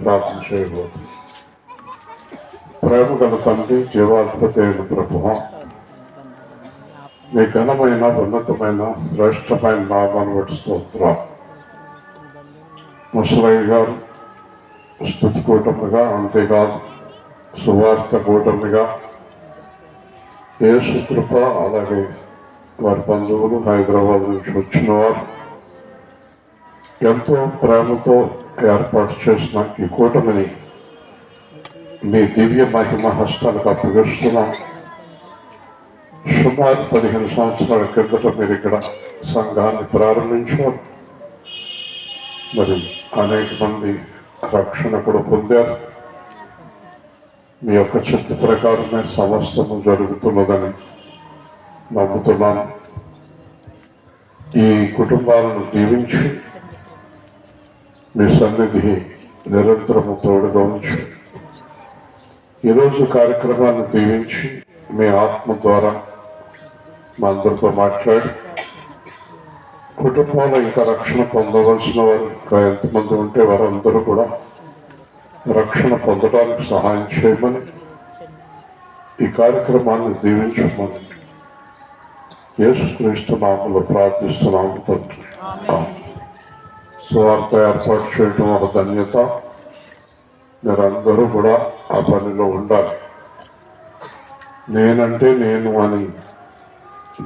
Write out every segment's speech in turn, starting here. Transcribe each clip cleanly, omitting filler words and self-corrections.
ప్రార్థన చేయబోతుంది. ప్రేమ గల తండ్రి, జీవాధిపతి అయిన ప్రభువా, మీ ఘనమైన ఉన్నతమైన శ్రేష్టమైన నామాన్ని బట్టి స్తోత్రాలు. ముసలయ్య గారు స్తుతి కూటమిగా, అంతేకాదు సువార్త కూటమిగా యేసు కృప, అలాగే వారి బంధువులు హైదరాబాద్ నుంచి వచ్చిన వారు ఎంతో ప్రేమతో ఏర్పాటు చేసిన ఈ కూటమిని మీ దివ్య మహిమ హస్తాలకు అప్పగిస్తున్నాం. సుమారు 15 సంవత్సరాల కిందట మీరు ఇక్కడ సంఘాన్ని ప్రారంభించారు. మరి అనేక మంది రక్షణ కూడా పొందారు. మీ యొక్క చిత్త ప్రకారమే సమస్తము జరుగుతున్నదని నమ్ముతున్నాను. ఈ కుటుంబాలను దీవించి మీ సన్నిధి నిరంతరము తోడుగా ఉంచి ఈరోజు కార్యక్రమాన్ని దీవించి మీ ఆత్మ ద్వారా మా అందరితో మాట్లాడి కుటుంబంలో ఇంకా రక్షణ పొందవలసిన వారు ఇంకా ఎంతమంది ఉంటే వారందరూ కూడా రక్షణ పొందడానికి సహాయం చేయమని, ఈ కార్యక్రమాన్ని దీవించమని యేసుక్రీస్తు నామములో ప్రార్థిస్తున్నాము తండ్రి. స్వార్థ ఏర్పాటు చేయడం ఒక ధన్యత. మీరందరూ కూడా ఆ పనిలో ఉండాలి. నేనంటే నేను అని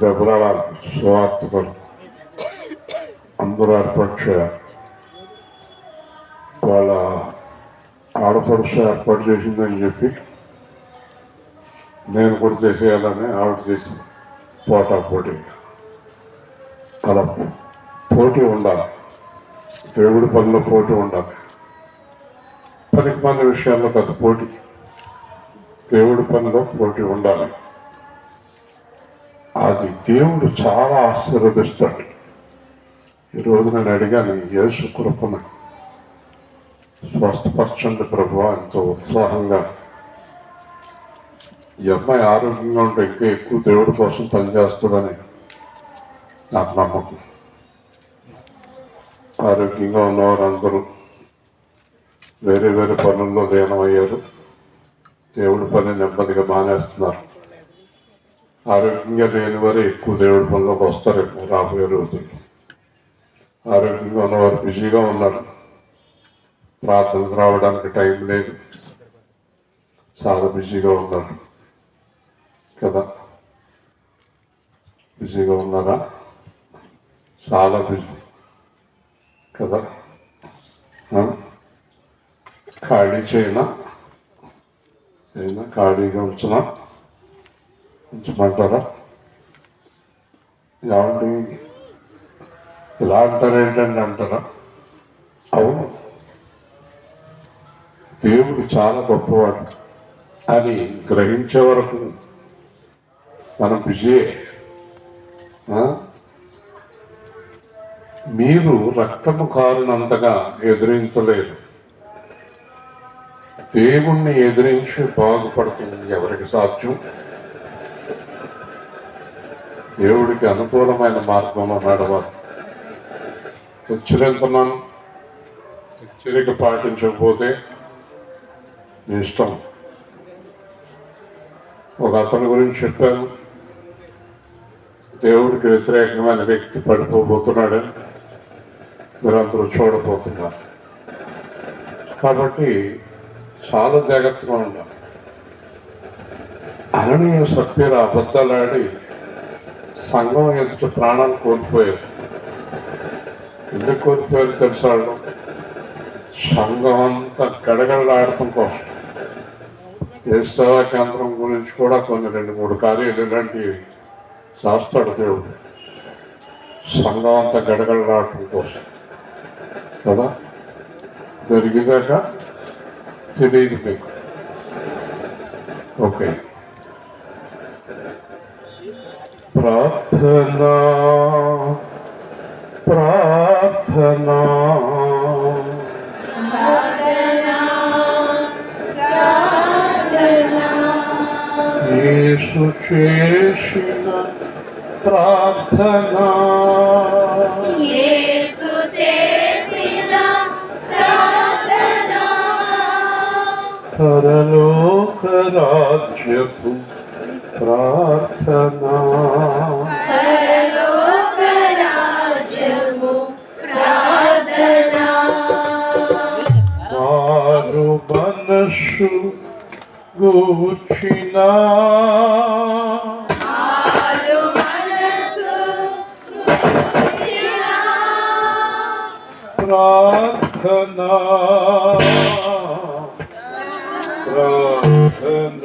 దెబ్బలాడాలి. స్వార్థపడి అందరూ ఏర్పాటు చేయాలి. వాళ్ళ ఆడపడుచు ఏర్పాటు చేసిందని చెప్పి నేను కూడా చేసేయాలని ఆవిడ చేసి పోటీ అలా పోటీ ఉండాలి. దేవుడి పనిలో పోటీ ఉండాలి. పనికి మన విషయాల్లో పెద్ద పోటీ, దేవుడి పనిలో పోటీ ఉండాలి. అది దేవుడు చాలా ఆశీర్వదిస్తాడు. ఈరోజు నేను అడిగాను, యేసు కృపను స్వస్థపరచండి ప్రభువా. ఎంతో ఉత్సాహంగా ఈ అమ్మాయి ఆరోగ్యంగా ఉంటే ఇంకా ఎక్కువ దేవుడి కోసం పనిచేస్తుందని నాకు నమ్మకం. ఆరోగ్యంగా ఉన్నవారు అందరూ వేరే వేరే పనుల్లో లీనమయ్యారు. దేవుడి పని నెమ్మదిగా మానేస్తున్నారు. ఆరోగ్యంగా లేని వారు ఎక్కువ దేవుడి పనిలోకి వస్తారు రాబోయే రోజులు. ఆరోగ్యంగా ఉన్నవారు బిజీగా ఉన్నారు. ప్రార్థనకు రావడానికి టైం లేదు, చాలా బిజీగా ఉన్నారు కదా. బిజీగా ఉన్నారా? చాలా బిజీ కదా. ఖాళీ చేయనా? ఖాళీగా ఉంచమంటారా? ఏమండి ఇలా అంటారేంటండి అంటారా? అవును, దేవుడు చాలా గొప్పవాడు అని గ్రహించే వరకు మనం బిజీ. మీరు రక్తము కారునంతగా ఎదిరించలేదు. దేవుణ్ణి ఎదిరించి బాగుపడుతుంది ఎవరికి సాధ్యం? దేవుడికి అనుకూలమైన మార్గంలో నడవాలి. హెచ్చరిస్తున్నాను, హెచ్చరిక పాటించకపోతే మీ ఇష్టం. ఒక అతని గురించి చెప్పాను, దేవుడికి వ్యతిరేకమైన వ్యక్తి పడిపోబోతున్నాడని మీరందరూ చూడబోతున్నారు. కాబట్టి చాలా జాగ్రత్తగా ఉండాలి. అననీయ సభ్యుల అబద్ధాలాడి సంఘం ఎదుట ప్రాణాలు కోల్పోయారు. ఎందుకు కోల్పోయారు తెలుసా? సంఘం అంతా గడగడలాడటం కోసం. ఏ సేవా కేంద్రం గురించి కూడా కొన్ని 2-3 కార్యాలు ఇలాంటివి చేస్తాడు దేవుడు. సంఘం అంతా గడగడలాడటం కోసం కదా. జరిగినాక తెలియదు మీకు. ఓకే, ప్రార్థనా ప్రార్థనా యేసు చేసిన ప్రార్థనా, యేసు చేసిన ప్రార్థనా పరలోక రాజ్యపు ప్రార్థన. పరలోక రాజ్యము ప్రార్థన. మారు మనస్సు గూర్చిన ఆరు మనసు గూర్చిన ప్రార్థన. ప్రార్థన. ప్రార్థన.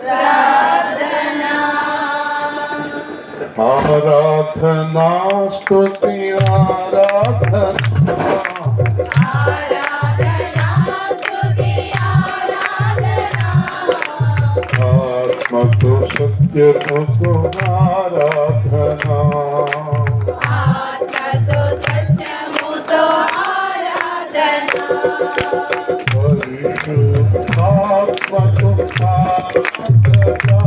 ప్రార్థన. ఆరాధనా స్తుతి ఆరాధనా. ఆరాధనా స్తుతి ఆరాధనా. ఆత్మతో సత్యముతో ఆరాధనా. ఆత్మతో సత్యముతో ఆరాధన. పరిశుద్ధాత్మతో ఆరాధనా.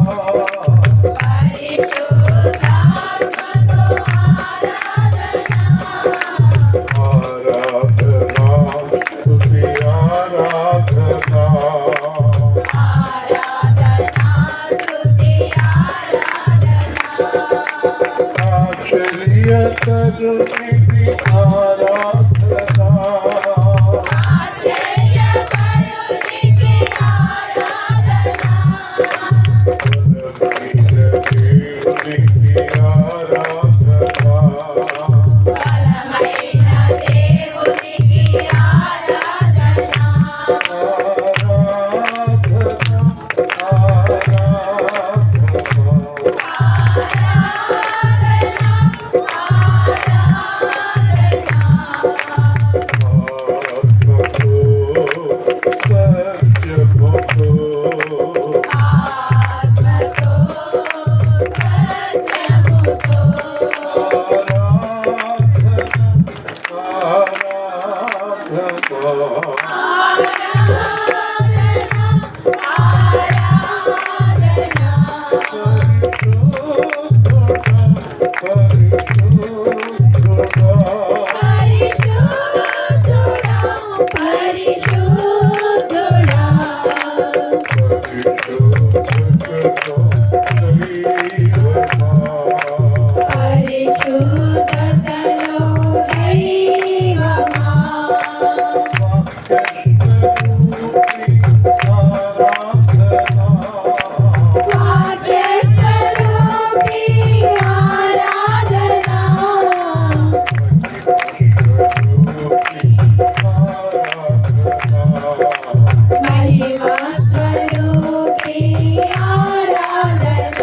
పరిశుద్ధాత్మతో ఆరాధన. ఆరాధనా స్తుతి ఆరాధనా. ఆరాధనా స్తుతి ఆరాధన. ఆశ్చర్యకరునికి ఆరాధనా. ఆశ్చర్యకరునికి ఆరాధన. దేవునికి ఆరాధనా. బలమైన దేవునికి ఆరాధన. ఆత్మతో సత్యముతో పరిశుద్ధతలో దైవమా. వాక్యస్వరూపి ఆరాధన. మహిమస్వరూపి ఆరాధన.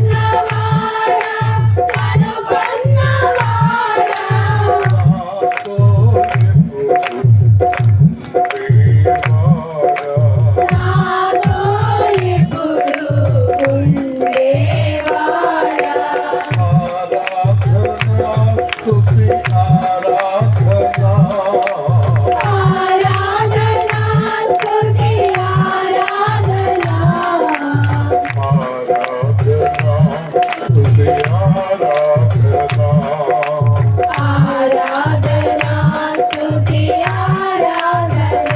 కనుగొన్నవాడా కనుగొన్నవాడా. నాతో ఎప్పుడు ఉండేవాడా. ఆరాధనా స్తుతి ఆరాధన. ఆరాధనా స్తుతి ఆరాధన.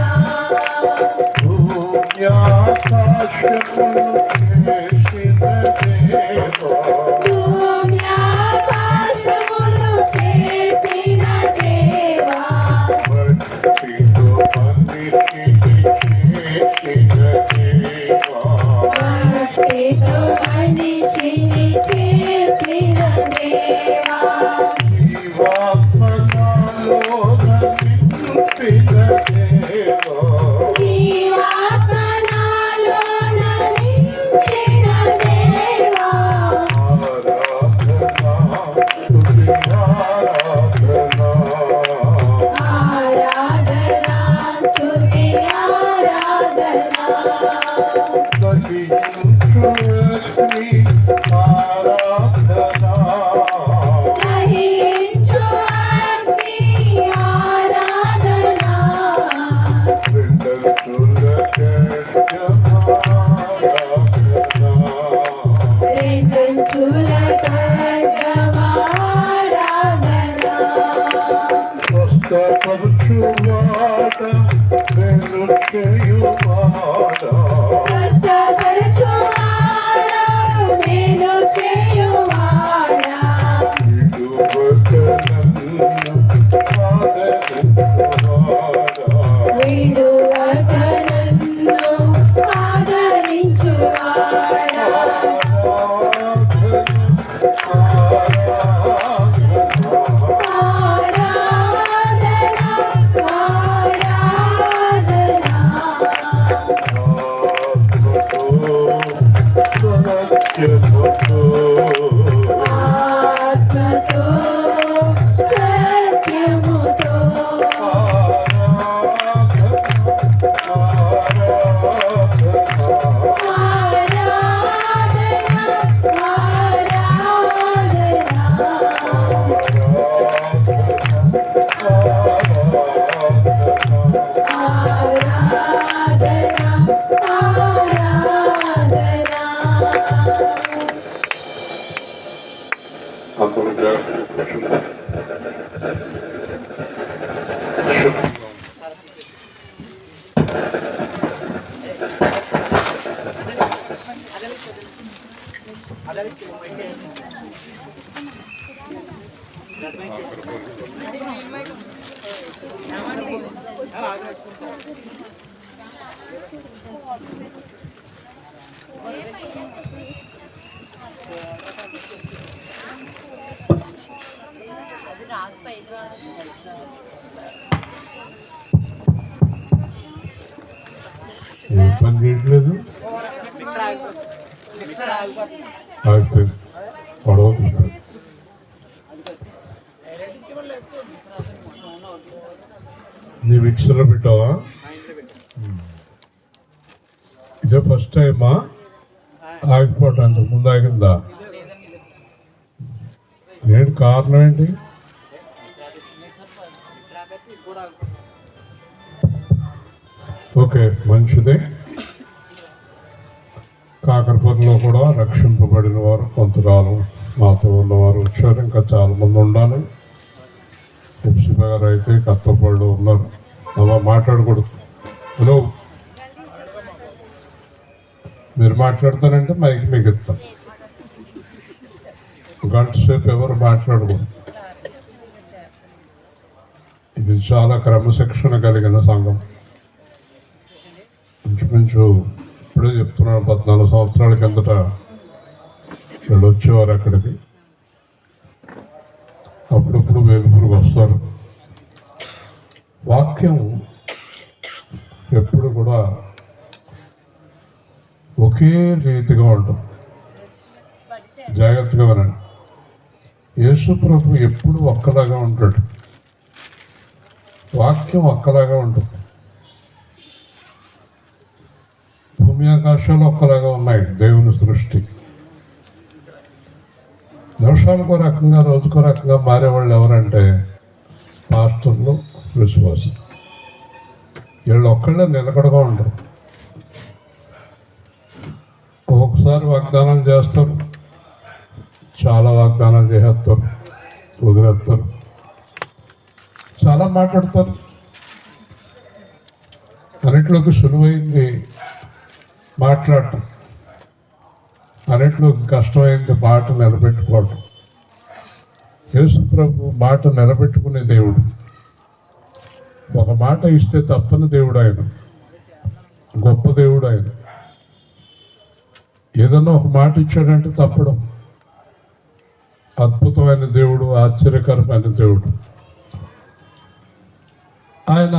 భూమ్యాకాశములు చేసిన దేవా. భక్తితో మనిషిని చేసిన దేవా. జీవాత్మనాలోన నింపిన దేవా. ఆరాధనా స్తుతి ఆరాధన. గ్రహించు అగ్ని ఆరాధన. Thank you. ఆత్మతో సత్యముతో అందరూ ఏం పని చేయట్లేదు, ఆగిపోయింది గొడవ. నీ మిక్సర్లో పెట్టావా? ఇదే ఫస్ట్ టైమా ఆగిపోవటం? అంతకు ముందు ఆగిందా? ఏంటి కారణం ఏంటి? ఓకే, మంచిదే. కాకరపల్లిలో కూడా రక్షింపబడిన వారు కొంతకాలం మాతో ఉన్నవారు వచ్చారు. ఇంకా చాలా మంది ఉండాలి. ఉపసిప గారు అయితే కత్తపళ్ళు ఉన్నారు. అలా మాట్లాడకూడదు. హలో, మీరు మాట్లాడతానంటే మైక్ మీకు ఇస్తాను. గంట సేపు ఎవరు మాట్లాడకూడదు. ఇది చాలా క్రమశిక్షణ కలిగిన సంఘం. ఇంచుమించు ఇప్పుడే చెప్తున్నాను, 14 సంవత్సరాల కిందట వీళ్ళు వచ్చేవారు అక్కడికి. అప్పుడప్పుడు వేలుపురుగు వస్తారు. వాక్యం ఎప్పుడు కూడా ఒకే రీతిగా ఉంటుంది. జాగ్రత్తగా వినండి. యేసు ప్రభు ఎప్పుడు ఒక్కలాగా ఉంటాడు. వాక్యం ఒక్కలాగా ఉంటుంది. భూమి ఆకాశాలు ఒక్కలాగా ఉన్నాయి. దేవుని సృష్టి నిమిషాలకో రకంగా, రోజుకో రకంగా మారేవాళ్ళు ఎవరంటే పాస్టర్లు, విశ్వాసం. వీళ్ళు ఒక్కళ్ళే నిలకడగా ఉండరు. ఒక్కొక్కసారి వాగ్దానాలు చేస్తారు, చాలా వాగ్దానాలు చేసేస్తారు, వదిలేస్తారు, చాలా మాట్లాడతారు. అన్నిట్లోకి సులువైంది మాట్లాడటం, అన్నిట్లోకి కష్టమైంది మాట నిలబెట్టుకోవటం. యేసు ప్రభు మాట నిలబెట్టుకునే దేవుడు. ఒక మాట ఇస్తే తప్పని దేవుడు ఆయన. గొప్ప దేవుడు ఆయన. ఏదన్నా ఒక మాట ఇచ్చాడంటే తప్పడం. అద్భుతమైన దేవుడు, ఆశ్చర్యకరమైన దేవుడు ఆయన.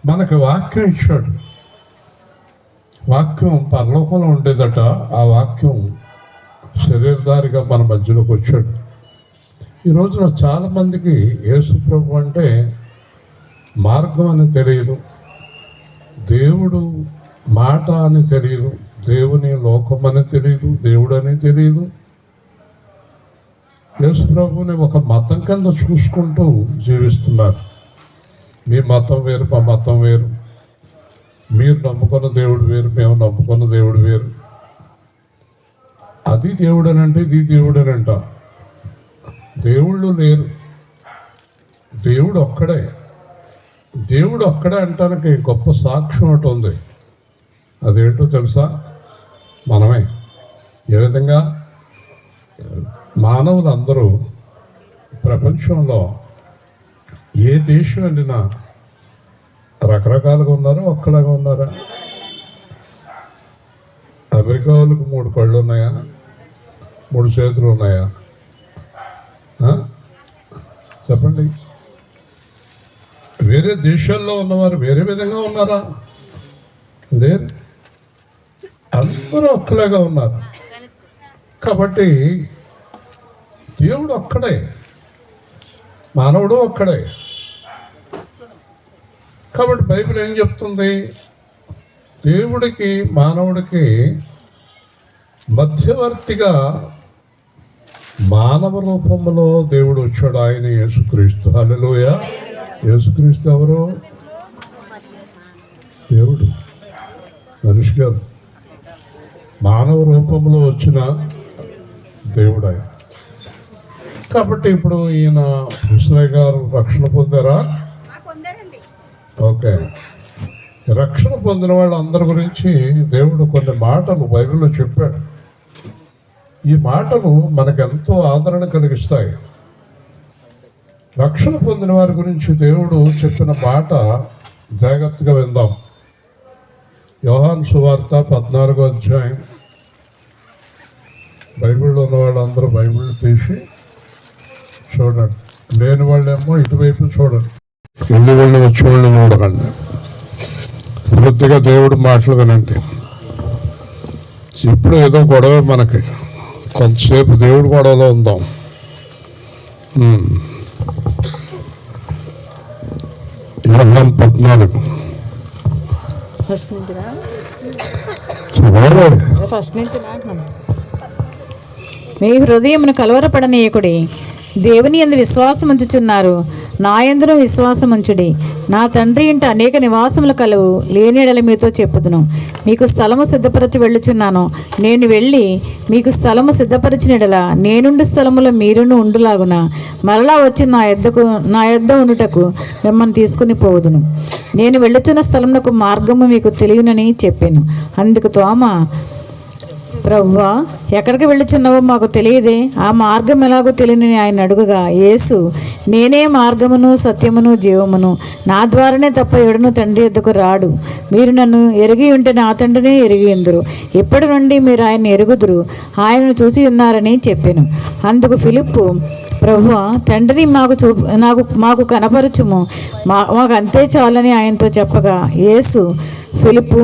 మనకు వాక్యం ఇచ్చాడు. వాక్యం పరలోకంలో ఉండేదట. ఆ వాక్యం శరీరధారిగా మన మధ్యలోకి వచ్చాడు. ఈ రోజున చాలామందికి యేసు ప్రభు అంటే మార్గం అని తెలియదు, దేవుడు మాట అని తెలియదు, దేవుని లోకం అని తెలియదు, దేవుడు అని తెలియదు. యేసు ప్రభుని ఒక మతం కింద చూసుకుంటూ జీవిస్తున్నారు. మీ మతం వేరు, మా మతం వేరు, మీరు నమ్ముకున్న దేవుడు వేరు, మేము నమ్ముకున్న దేవుడు వేరు. అది దేవుడనంటే ఇది దేవుడనంట. దేవుళ్ళు లేరు, దేవుడు ఒక్కడే. దేవుడు ఒక్కడే అంటానికి గొప్ప సాక్ష్యం ఒకటి ఉంది. అదేంటో తెలుసా? మనమే. ఏ విధంగా మానవులందరూ ప్రపంచంలో ఏ దేశం వెళ్ళినా రకరకాలుగా ఉన్నారా, ఒక్కలాగా ఉన్నారా? అమెరికా వాళ్ళకి 3 కళ్ళు ఉన్నాయా, 3 చేతులు ఉన్నాయా? చెప్పండి. వేరే దేశాల్లో ఉన్నవారు వేరే విధంగా ఉన్నారా? లేరు, అందరూ ఒక్కలాగా ఉన్నారు. కాబట్టి దేవుడు ఒక్కడే, మానవుడు ఒక్కడే. కాబట్టి బైబిల్ ఏం చెప్తుంది? దేవుడికి మానవుడికి మధ్యవర్తిగా మానవ రూపంలో దేవుడు వచ్చాడు. ఆయన యేసుక్రీస్తు. హల్లెలూయా. యేసుక్రీస్తు ఎవరు? దేవుడు, మనిషి కాదు. మానవ రూపంలో వచ్చిన దేవుడు ఆయన. కాబట్టి ఇప్పుడు ఈయన విశ్వయ్య గారు రక్షణ పొందారా? ఓకే. రక్షణ పొందిన వాళ్ళందరి గురించి దేవుడు కొన్ని మాటలు బైబిల్లో చెప్పాడు. ఈ మాటలు మనకెంతో ఆదరణ కలిగిస్తాయి. రక్షణ పొందిన వారి గురించి దేవుడు చెప్పిన మాట జాగ్రత్తగా విందాం. యోహాను సువార్త 14వ అధ్యాయం. బైబిల్లో ఉన్న వాళ్ళందరూ బైబిల్ తీసి చూడండి. లేని వాళ్ళేమో ఇటువైపు చూడండి. ఎన్ని వాళ్ళు వచ్చి వాళ్ళు చూడకండి. శ్రద్ధగా దేవుడు మాటలు వినండి. ఇప్పుడు ఏదో గొడవ మనకి, కొంతసేపు దేవుడు గొడవలో ఉందాం. యోహాను 14. మీ హృదయమును కలవరపడనీయకుడి. దేవుని యందు విశ్వాసం ఉంచుచున్నారు, నా యందును విశ్వాసం ఉంచుడి. నా తండ్రి ఇంట అనేక నివాసములు కలవు, లేని ఎడల మీతో చెప్పుదును. మీకు స్థలము సిద్ధపరచి వెళ్ళుచున్నాను. నేను వెళ్ళి మీకు స్థలము సిద్ధపరిచిన ఎడల నేనుండు స్థలములో మీరును ఉండులాగున మరలా వచ్చి నా యొద్ద ఉండుటకు మిమ్మల్ని తీసుకుని పోవుదును. నేను వెళ్ళుచున్న స్థలమునకు మార్గము మీకు తెలియనని చెప్పాను. అందుకు తోమా, ప్రభువా, ఎక్కడికి వెళ్ళుచున్నావో మాకు తెలియదే, ఆ మార్గం ఎలాగో తెలియని ఆయన అడుగుగా, యేసు, నేనే మార్గమును సత్యమును జీవమును, నా ద్వారానే తప్ప ఎవడును తండ్రి యొద్దకు రాడు. మీరు నన్ను ఎరిగి ఉంటే నా తండ్రినే ఎరిగి ఉందురు. ఇప్పటి నుండి మీరు ఆయన ఎరుగుదురు, ఆయనను చూసి ఉన్నారని చెప్పాను. అందుకు ఫిలిప్పు, ప్రభువా, తండ్రిని మాకు కనపరచుము, మాకు అంతే చాలని ఆయనతో చెప్పగా, యేసు, ఫిలిప్పు,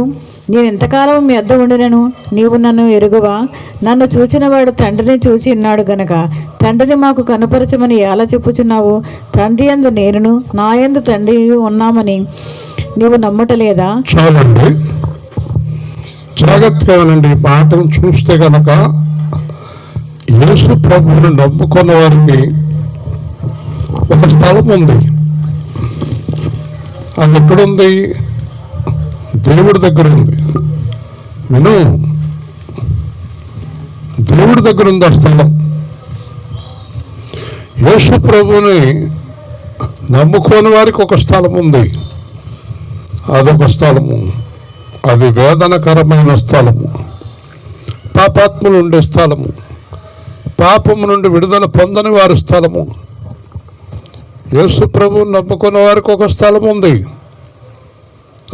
నేను ఎంతకాలం మీ వద్ద ఉండినను నీవు నన్ను ఎరుగవా? నన్ను చూచినవాడు తండ్రిని చూచి ఉన్నాడు గనక తండ్రిని మాకు కనుపరచమని ఎలా చెప్పుచున్నావు? తండ్రి యందు నేనును నా యందు తండ్రి ఉన్నామని నీవు నమ్ముటలేదా? చాలండి, జాగ్రత్తగా వినండి. ఈ పాటను చూస్తే కనుక యేసు ప్రభువుని నమ్ముకున్న వారికి ఒక స్థలం ఉంది. అది ఎక్కడుంది? దేవుడి దగ్గర ఉంది. విను, దేవుడి దగ్గర ఉంది ఆ స్థలం. యేసు ప్రభువుని నమ్ముకోని వారికి ఒక స్థలం ఉంది. అదొక స్థలము, అది వేదనకరమైన స్థలము, పాపాత్ములు ఉండే స్థలము, పాపము నుండి విడుదల పొందని వారి స్థలము. యేసు ప్రభువుని నమ్ముకున్న వారికి ఒక స్థలం ఉంది.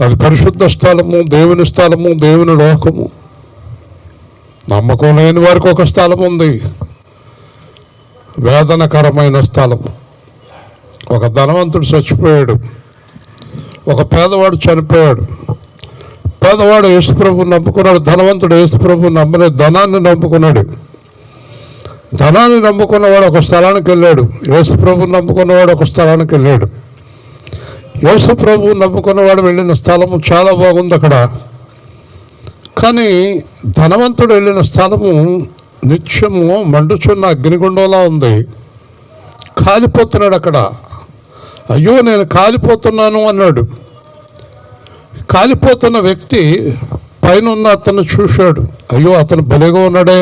అది పరిశుద్ధ స్థలము, దేవుని స్థలము, దేవుని లోకము. నమ్మకం లేని వారికి ఒక స్థలం ఉంది, వేదనకరమైన స్థలము. ఒక ధనవంతుడు చచ్చిపోయాడు, ఒక పేదవాడు చనిపోయాడు. పేదవాడు యేసుప్రభుని నమ్ముకున్నాడు, ధనవంతుడు యేసుప్రభుని నమ్మలేదు, ధనాన్ని నమ్ముకున్నాడు. ధనాన్ని నమ్ముకున్నవాడు ఒక స్థలానికి వెళ్ళాడు, యేసుప్రభుని నమ్ముకున్నవాడు ఒక స్థలానికి వెళ్ళాడు. యేసు ప్రభువు నమ్ముకున్నవాడు వెళ్ళిన స్థలము చాలా బాగుంది అక్కడ. కానీ ధనవంతుడు వెళ్ళిన స్థలము నిత్యము మండుచున్న అగ్నిగుండంలా ఉంది. కాలిపోతున్నాడు అక్కడ. అయ్యో నేను కాలిపోతున్నాను అన్నాడు. కాలిపోతున్న వ్యక్తి పైన ఉన్న అతను చూశాడు, అయ్యో అతను భలేగా ఉన్నాడే.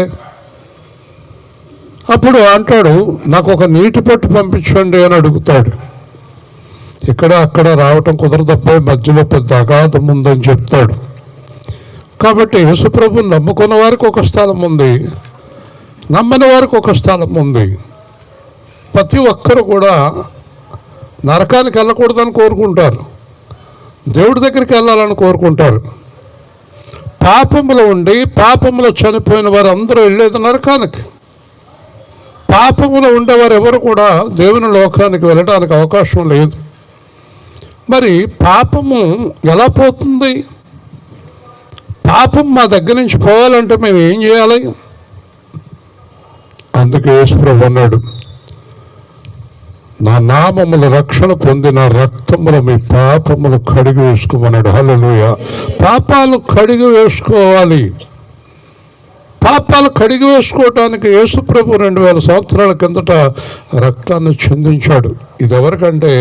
అప్పుడు అంటాడు, నాకు ఒక నీటి పట్టు పంపించండి అని అడుగుతాడు. ఇక్కడ అక్కడ రావటం కుదరదబ్బాయి, మధ్యలో పెద్ద అగాధం ఉందని చెప్తాడు. కాబట్టి యేసుప్రభుని నమ్ముకున్న వారికి ఒక స్థలం ఉంది, నమ్మని వారికి ఒక స్థలం ఉంది. ప్రతి ఒక్కరు కూడా నరకానికి వెళ్ళకూడదని కోరుకుంటారు, దేవుడి దగ్గరికి వెళ్ళాలని కోరుకుంటారు. పాపములో ఉండి పాపములో చనిపోయిన వారు అందరూ వెళ్ళేది నరకానికి. పాపములో ఉండేవారు ఎవరు కూడా దేవుని లోకానికి వెళ్ళడానికి అవకాశం లేదు. మరి పాపము ఎలా పోతుంది? పాపం మా దగ్గర నుంచి పోవాలంటే మేము ఏం చేయాలి? అందుకే యేసు ప్రభువు అన్నాడు, నా నామముల రక్షణ పొందిన రక్తములు మీ పాపములు కడిగి వేసుకోమన్నాడు. హల్లెలూయా. పాపాలు కడిగి వేసుకోవాలి. పాపాలు కడిగి వేసుకోవటానికి యేసు ప్రభు 2000 సంవత్సరాల కిందట రక్తాన్ని చిందించాడు. ఇది ఎవరికంటే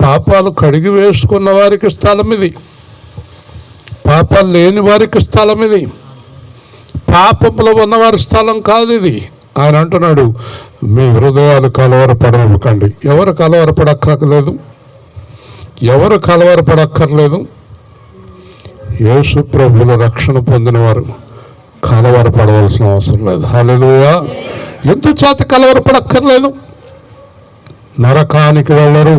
పాపాలు కడిగి వేసుకున్న వారికి స్థలం ఇది. పాపాలు లేని వారికి స్థలం ఇది. పాపంలో ఉన్నవారి స్థలం కాదు ఇది. ఆయన అంటున్నాడు, మీ హృదయాలు కలవరపడకండి. ఎవరు కలవరపడక్కర్లేదు? ఎవరు కలవరపడక్కర్లేదు? యేసు ప్రభువుల రక్షణ పొందినవారు కలవరపడవలసిన అవసరం లేదు. హల్లెలూయా. ఎందుచేత కలవరపడక్కర్లేదు? నరకానికి వెళ్ళరు,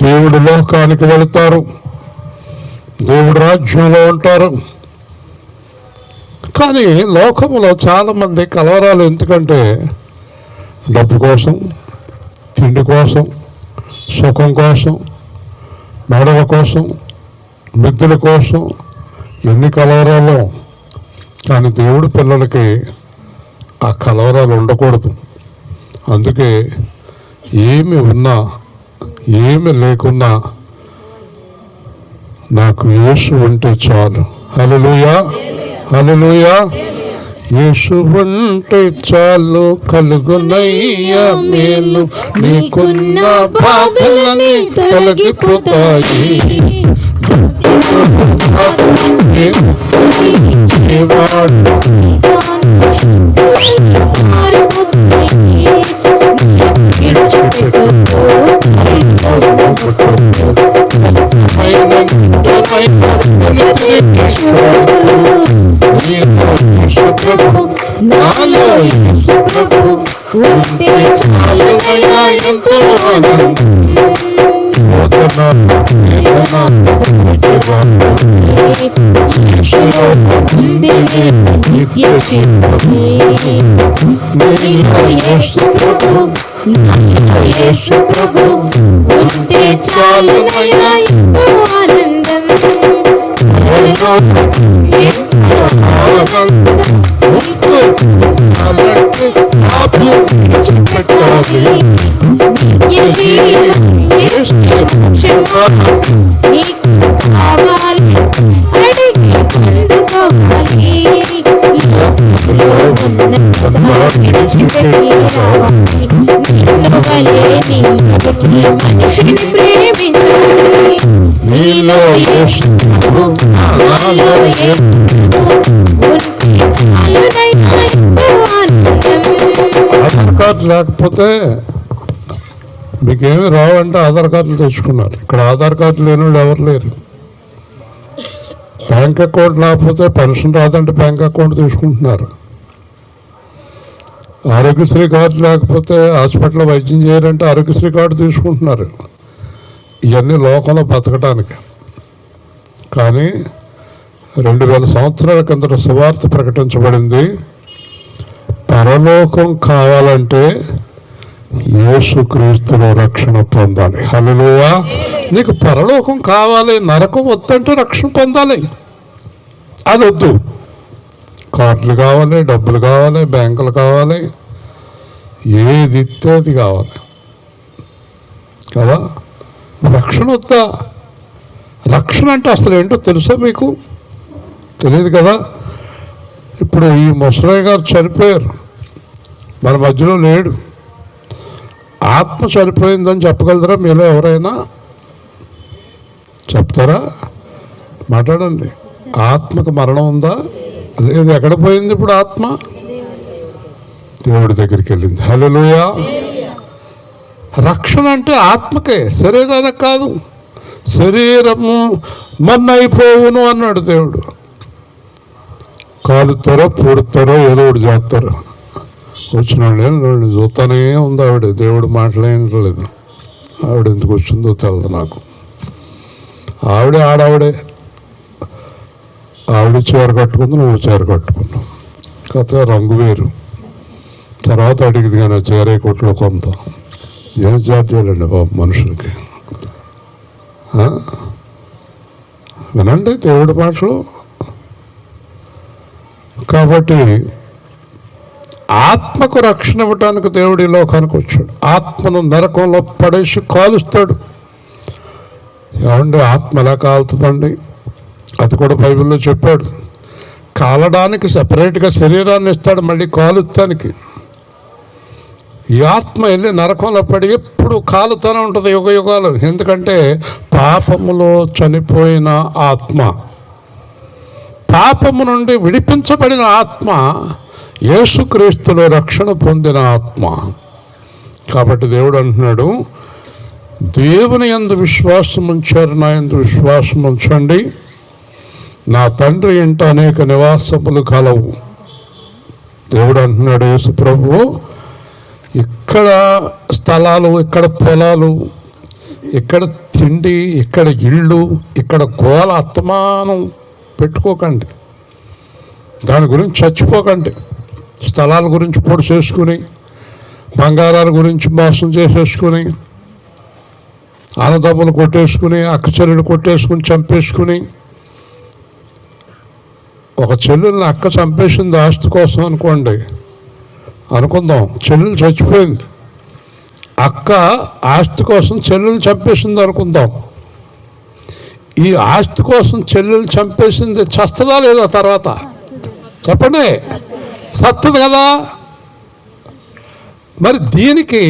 దేవుడి లోకానికి వెళతారు, దేవుడి రాజ్యంలో ఉంటారు. కానీ లోకంలో చాలామంది కలవరాలు ఎందుకంటే డబ్బు కోసం, తిండి కోసం, సుఖం కోసం, మెడల కోసం, మిద్దెల కోసం, ఎన్ని కలవరాలు. కానీ దేవుడి పిల్లలకి ఆ కలవరాలు ఉండకూడదు. అందుకే ఏమి ఉన్నా ఏమి లేకున్నా నాకు యేసు ఉంటే చాలు. హల్లెలూయా, హల్లెలూయా. యేసు ఉంటే చాలు కలుగునయ్యా మేలు, నీకున్న బాధలని తొలగిపోతాయి. ఆధార్ కార్డు లేకపోతే మీకేమి రావంటే ఆధార్ కార్డులు తెచ్చుకున్నారు. ఇక్కడ ఆధార్ కార్డు లేని వాళ్ళు ఎవరు లేరు. బ్యాంక్ అకౌంట్ లేకపోతే పెన్షన్ రాదంటే బ్యాంక్ అకౌంట్ తీసుకుంటున్నారు. ఆరోగ్యశ్రీ కార్డు లేకపోతే హాస్పిటల్లో వైద్యం చేయాలంటే ఆరోగ్యశ్రీ కార్డు తీసుకుంటున్నారు. ఇవన్నీ లోకంలో బతకడానికి. కానీ 2000 సంవత్సరాల కిందట సువార్త ప్రకటించబడింది. పరలోకం కావాలంటే యేసుక్రీస్తులో రక్షణ పొందాలి. హల్లెలూయా. నీకు పరలోకం కావాలి, నరకం వద్దంటే రక్షణ పొందాలి. అది వద్దు. కార్డులు కావాలి, డబ్బులు కావాలి, బ్యాంకులు కావాలి, ఏది ఇస్తే అది కావాలి కదా. రక్షణ వద్దా? రక్షణ అంటే అసలు ఏంటో తెలుసా మీకు? తెలియదు కదా. ఇప్పుడు ఈ ముసలయ్య గారు చనిపోయారు, మన మధ్యలో లేడు. ఆత్మ చనిపోయిందని చెప్పగలరా మీలో ఎవరైనా? చెప్తారా? మాట్లాడండి. ఆత్మకు మరణం ఉందా? లేదు. ఎక్కడ పోయింది ఇప్పుడు ఆత్మ? దేవుడి దగ్గరికి వెళ్ళింది. హల్లెలూయా. రక్షణ అంటే ఆత్మకే, శరీరానికి కాదు. శరీరము మన్నైపోవును అన్నాడు దేవుడు. కాలుతారో పూడుతారో ఏదో ఒకటి చేస్తారు. వచ్చిన వాళ్ళు చూస్తానే ఉంది ఆవిడ. దేవుడు మాట్లాడలేదు. ఆవిడ ఎందుకు వచ్చిందో తెలదు నాకు. ఆవిడే ఆడావిడే. ఆవిడ చీర కట్టుకుంది, నువ్వు చీర కట్టుకున్నావు. కథ రంగు వేరు. తర్వాత అడిగింది కానీ చీర కొట్లో కొంత. ఏం చేయాలండి బాబు మనుషులకి? వినండి దేవుడి మాటలు. కాబట్టి ఆత్మకు రక్షణ ఇవ్వటానికి దేవుడు ఈ లోకానికి వచ్చాడు. ఆత్మను నరకంలో పడేసి కాలుస్తాడు. ఏమండి ఆత్మ ఎలా కాలుతుందండి? అది కూడా బైబిల్లో చెప్పాడు. కాలడానికి సపరేట్గా శరీరాన్ని ఇస్తాడు, మళ్ళీ కాలుతానికి. ఈ ఆత్మ వెళ్ళి నరకంలో పడి ఎప్పుడు కాలుతూనే ఉంటుంది యుగ యుగాలు. ఎందుకంటే పాపములో చనిపోయిన ఆత్మ, పాపము నుండి విడిపించబడిన ఆత్మ, యేసుక్రీస్తులో రక్షణ పొందిన ఆత్మ. కాబట్టి దేవుడు అంటున్నాడు, దేవుని యందు విశ్వాసం ఉంచారు, నా యందు విశ్వాసం ఉంచండి. నా తండ్రి ఇంట అనేక నివాసములు కలవు. దేవుడు అంటున్నాడు, యేసు ప్రభువు, ఇక్కడ స్థలాలు, ఇక్కడ పొలాలు, ఇక్కడ తిండి, ఇక్కడ ఇళ్ళు, ఇక్కడ గోల అత్తమానం పెట్టుకోకండి. దాని గురించి చచ్చిపోకండి. స్థలాల గురించి పొడి చేసుకుని, బంగారాల గురించి మోసం చేసేసుకుని, అన్నదమ్ములు కొట్టేసుకుని, అక్క చెల్లెలు కొట్టేసుకుని, చంపేసుకుని. ఒక చెల్లెల్ని అక్క చంపేసింది ఆస్తి కోసం అనుకోండి, అనుకుందాం. చెల్లెలు చచ్చిపోయింది, అక్క ఆస్తి కోసం చెల్లెలు చంపేసింది అనుకుందాం. ఈ ఆస్తి కోసం చెల్లెలు చంపేసింది చస్తుందా లేదా? తర్వాత చెప్పండి, చస్తుంది కదా. మరి దీనికి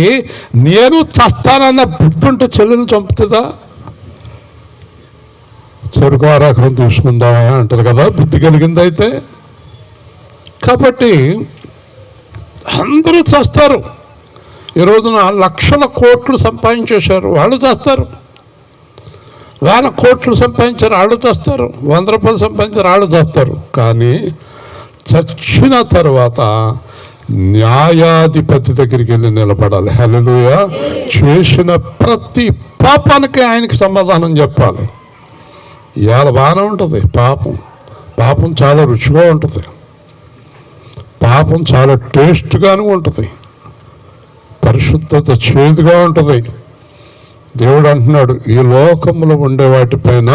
నేను చస్తానన్న బుద్ధి ఉంటే చెల్లెలు చంపుతుందా? చెరుకు ఆరాకరం తీసుకుందామా అంటారు కదా, బుద్ధి కలిగింది అయితే. కాబట్టి అందరూ చేస్తారు. ఈ రోజున లక్షల కోట్లు సంపాదించేశారు, వాళ్ళు చేస్తారు. వేల కోట్లు సంపాదించారు, వాళ్ళు చేస్తారు. 100 రూపాయలు సంపాదించారు, వాళ్ళు చేస్తారు. కానీ చచ్చిన తర్వాత న్యాయాధిపతి దగ్గరికి వెళ్ళి నిలబడాలి. హల్లెలూయా. చేసిన ప్రతి పాపానికి ఆయనకి సమాధానం చెప్పాలి. ఇవాళ బాగానే ఉంటుంది పాపం చాలా రుచిగా ఉంటుంది, పాపం చాలా టేస్ట్గాను ఉంటుంది, పరిశుద్ధత చేదుగా ఉంటుంది. దేవుడు అంటున్నాడు, ఈ లోకంలో ఉండే వాటిపైన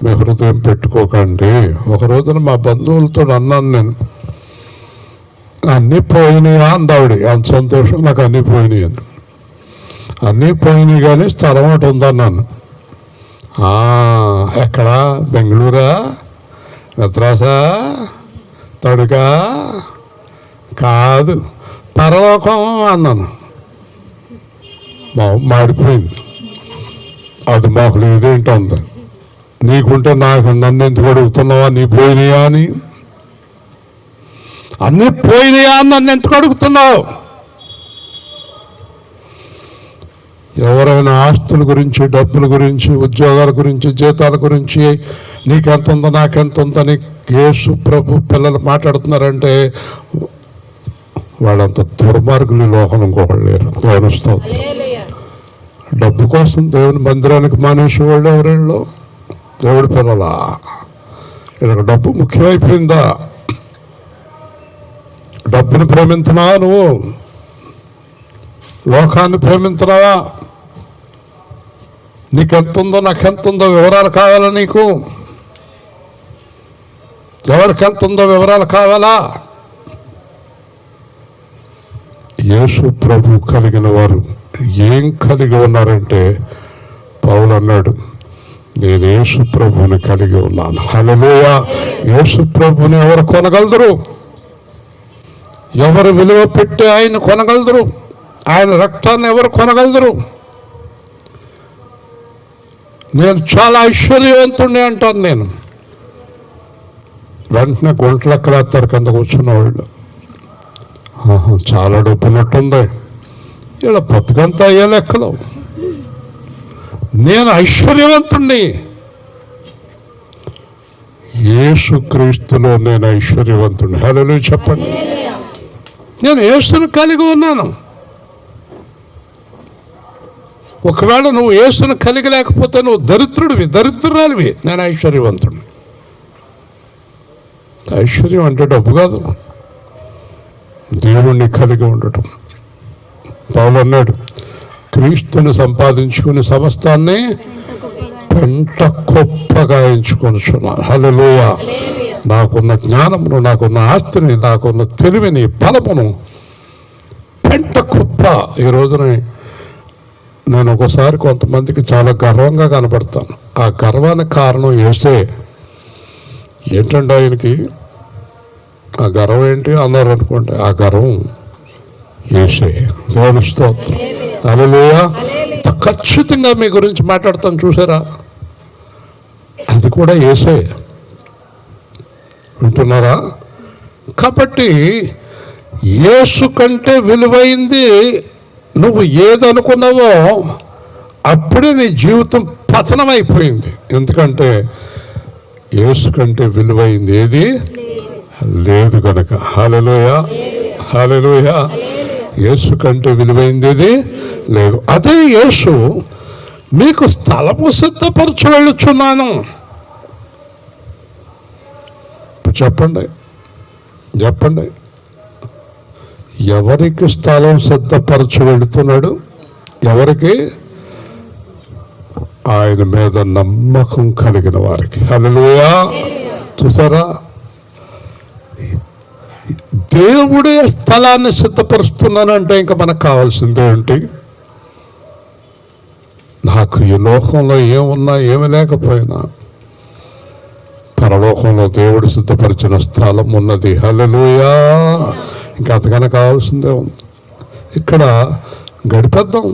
మీ హృదయం పెట్టుకోకండి. ఒక రోజున మా బంధువులతో అన్నాను నేను, అన్నీ పోయినాయా అందావిడి. అంత సంతోషం నాకు, అన్నీ పోయినాయి అని. అన్నీ పోయినాయి కానీ స్థలం ఒకటి ఉందన్నాను. ఎక్కడా? బెంగళూరా, మద్రాసా, తడుకా? కాదు, పరలోకం అన్నాను. మాడిపోయింది. అది మాకు లేదేంటి అంత. నీకుంటే నాకు నన్ను ఎందుకు అడుగుతున్నావా నీ పోయినాయా అని? అన్నీ పోయినాయా అని నన్ను ఎందుకు అడుగుతున్నావు? ఎవరైనా ఆస్తుల గురించి, డబ్బుల గురించి, ఉద్యోగాల గురించి, జీతాల గురించి, నీకెంత ఉందో నాకెంత ఉందని యేసు ప్రభు పిల్లలు మాట్లాడుతున్నారంటే వాళ్ళంత దుర్మార్గులు లోకం ఇంకొకళ్ళు లేరు. దేవునిస్తాం. డబ్బు కోసం దేవుని మందిరానికి మానేసే వాళ్ళు ఎవరేళ్ళు? దేవుడి పిల్లలా? వీళ్ళకి డబ్బు ముఖ్యమైపోయిందా? డబ్బుని ప్రేమించినావా నువ్వు? లోకాన్ని ప్రేమించినావా? నీకెంత ఉందో నాకెంత ఉందో వివరాలు కావాలా? నీకు ఎవరికి ఎంత ఉందో వివరాలు కావాలా? యేసు ప్రభు కలిగిన వారు ఏం కలిగి ఉన్నారంటే, పౌలు అన్నాడు, నేను యేసు ప్రభుని కలిగి ఉన్నాను. హల్లెలూయా. యేసు ప్రభుని ఎవరు కొనగలరు? ఎవరు విలువ పెట్టి ఆయన కొనగలరు? ఆయన రక్తాన్ని ఎవరు కొనగలరు? నేను చాలా ఐశ్వర్యవంతుడిని అంటాను నేను. వెంటనే గుంటలెక్కలేస్తారు కింద కూర్చున్న వాళ్ళు. చాలా డబ్బున్నట్టుంది, ఇలా బతుకంతా అయ్యే లెక్కలు. నేను ఐశ్వర్యవంతుణ్ణి, యేసుక్రీస్తులో నేను ఐశ్వర్యవంతుణ్ణి. హల్లెలూయా చెప్పండి. నేను యేసును కలిగి ఉన్నాను. ఒకవేళ నువ్వు యేసును కలిగి లేకపోతే నువ్వు దరిద్రుడివి, దరిద్రురాలివి. నేను ఐశ్వర్యవంతుడిని. ఐశ్వర్యం అంటే డబ్బు కాదు, దేవుణ్ణి కలిగి ఉండటం. పౌలు అన్నాడు, క్రీస్తుని సంపాదించుకుని సమస్తాన్ని పెంట కుప్పగా ఎంచుకొనుచున్నాను. హల్లెలూయా. నాకున్న జ్ఞానమును, నాకున్న ఆస్తిని, నాకున్న తెలివిని, బలమును పెంట కుప్ప. ఈ రోజున నేను ఒకసారి కొంతమందికి చాలా గర్వంగా కనబడతాను. ఆ గర్వానికి కారణం యేసే. ఏంటంటే ఆయనకి ఆ గర్వం ఏంటి అన్నారు అనుకోండి, ఆ గర్వం యేసే. దేవుని స్తోత్రం. హల్లెలూయా. ఖచ్చితంగా మీ గురించి మాట్లాడతాను, చూసారా? అది కూడా యేసే. వింటున్నారా? కాబట్టి యేసు కంటే విలువైంది నువ్వు ఏదనుకున్నావో అప్పుడే నీ జీవితం పతనమైపోయింది. ఎందుకంటే యేసు కంటే విలువైంది ఏది లేదు కనుక. హల్లెలూయా, హల్లెలూయా. యేసు కంటే విలువైంది ఏది లేదు. అదే యేసు మీకు స్థలము సిద్ధపరచ వెళ్ళుచున్నాను. చెప్పండి, చెప్పండి, ఎవరికి స్థలం సిద్ధపరచ వెళుతున్నాడు? ఎవరికి? ఆయన మీద నమ్మకం కలిగిన వారికి. హల్లెలూయా. చూసారా? దేవుడే స్థలాన్ని సిద్ధపరుస్తున్నానంటే ఇంకా మనకు కావాల్సిందే ఏంటి? నాకు ఈ లోకంలో ఏమున్నా ఏమి లేకపోయినా పరలోకంలో దేవుడు సిద్ధపరిచిన స్థలం ఉన్నది. హల్లెలూయా. ఇంకా అంతకన్నా కావాల్సిందే ఉంది. ఇక్కడ గడిపేద్దాం.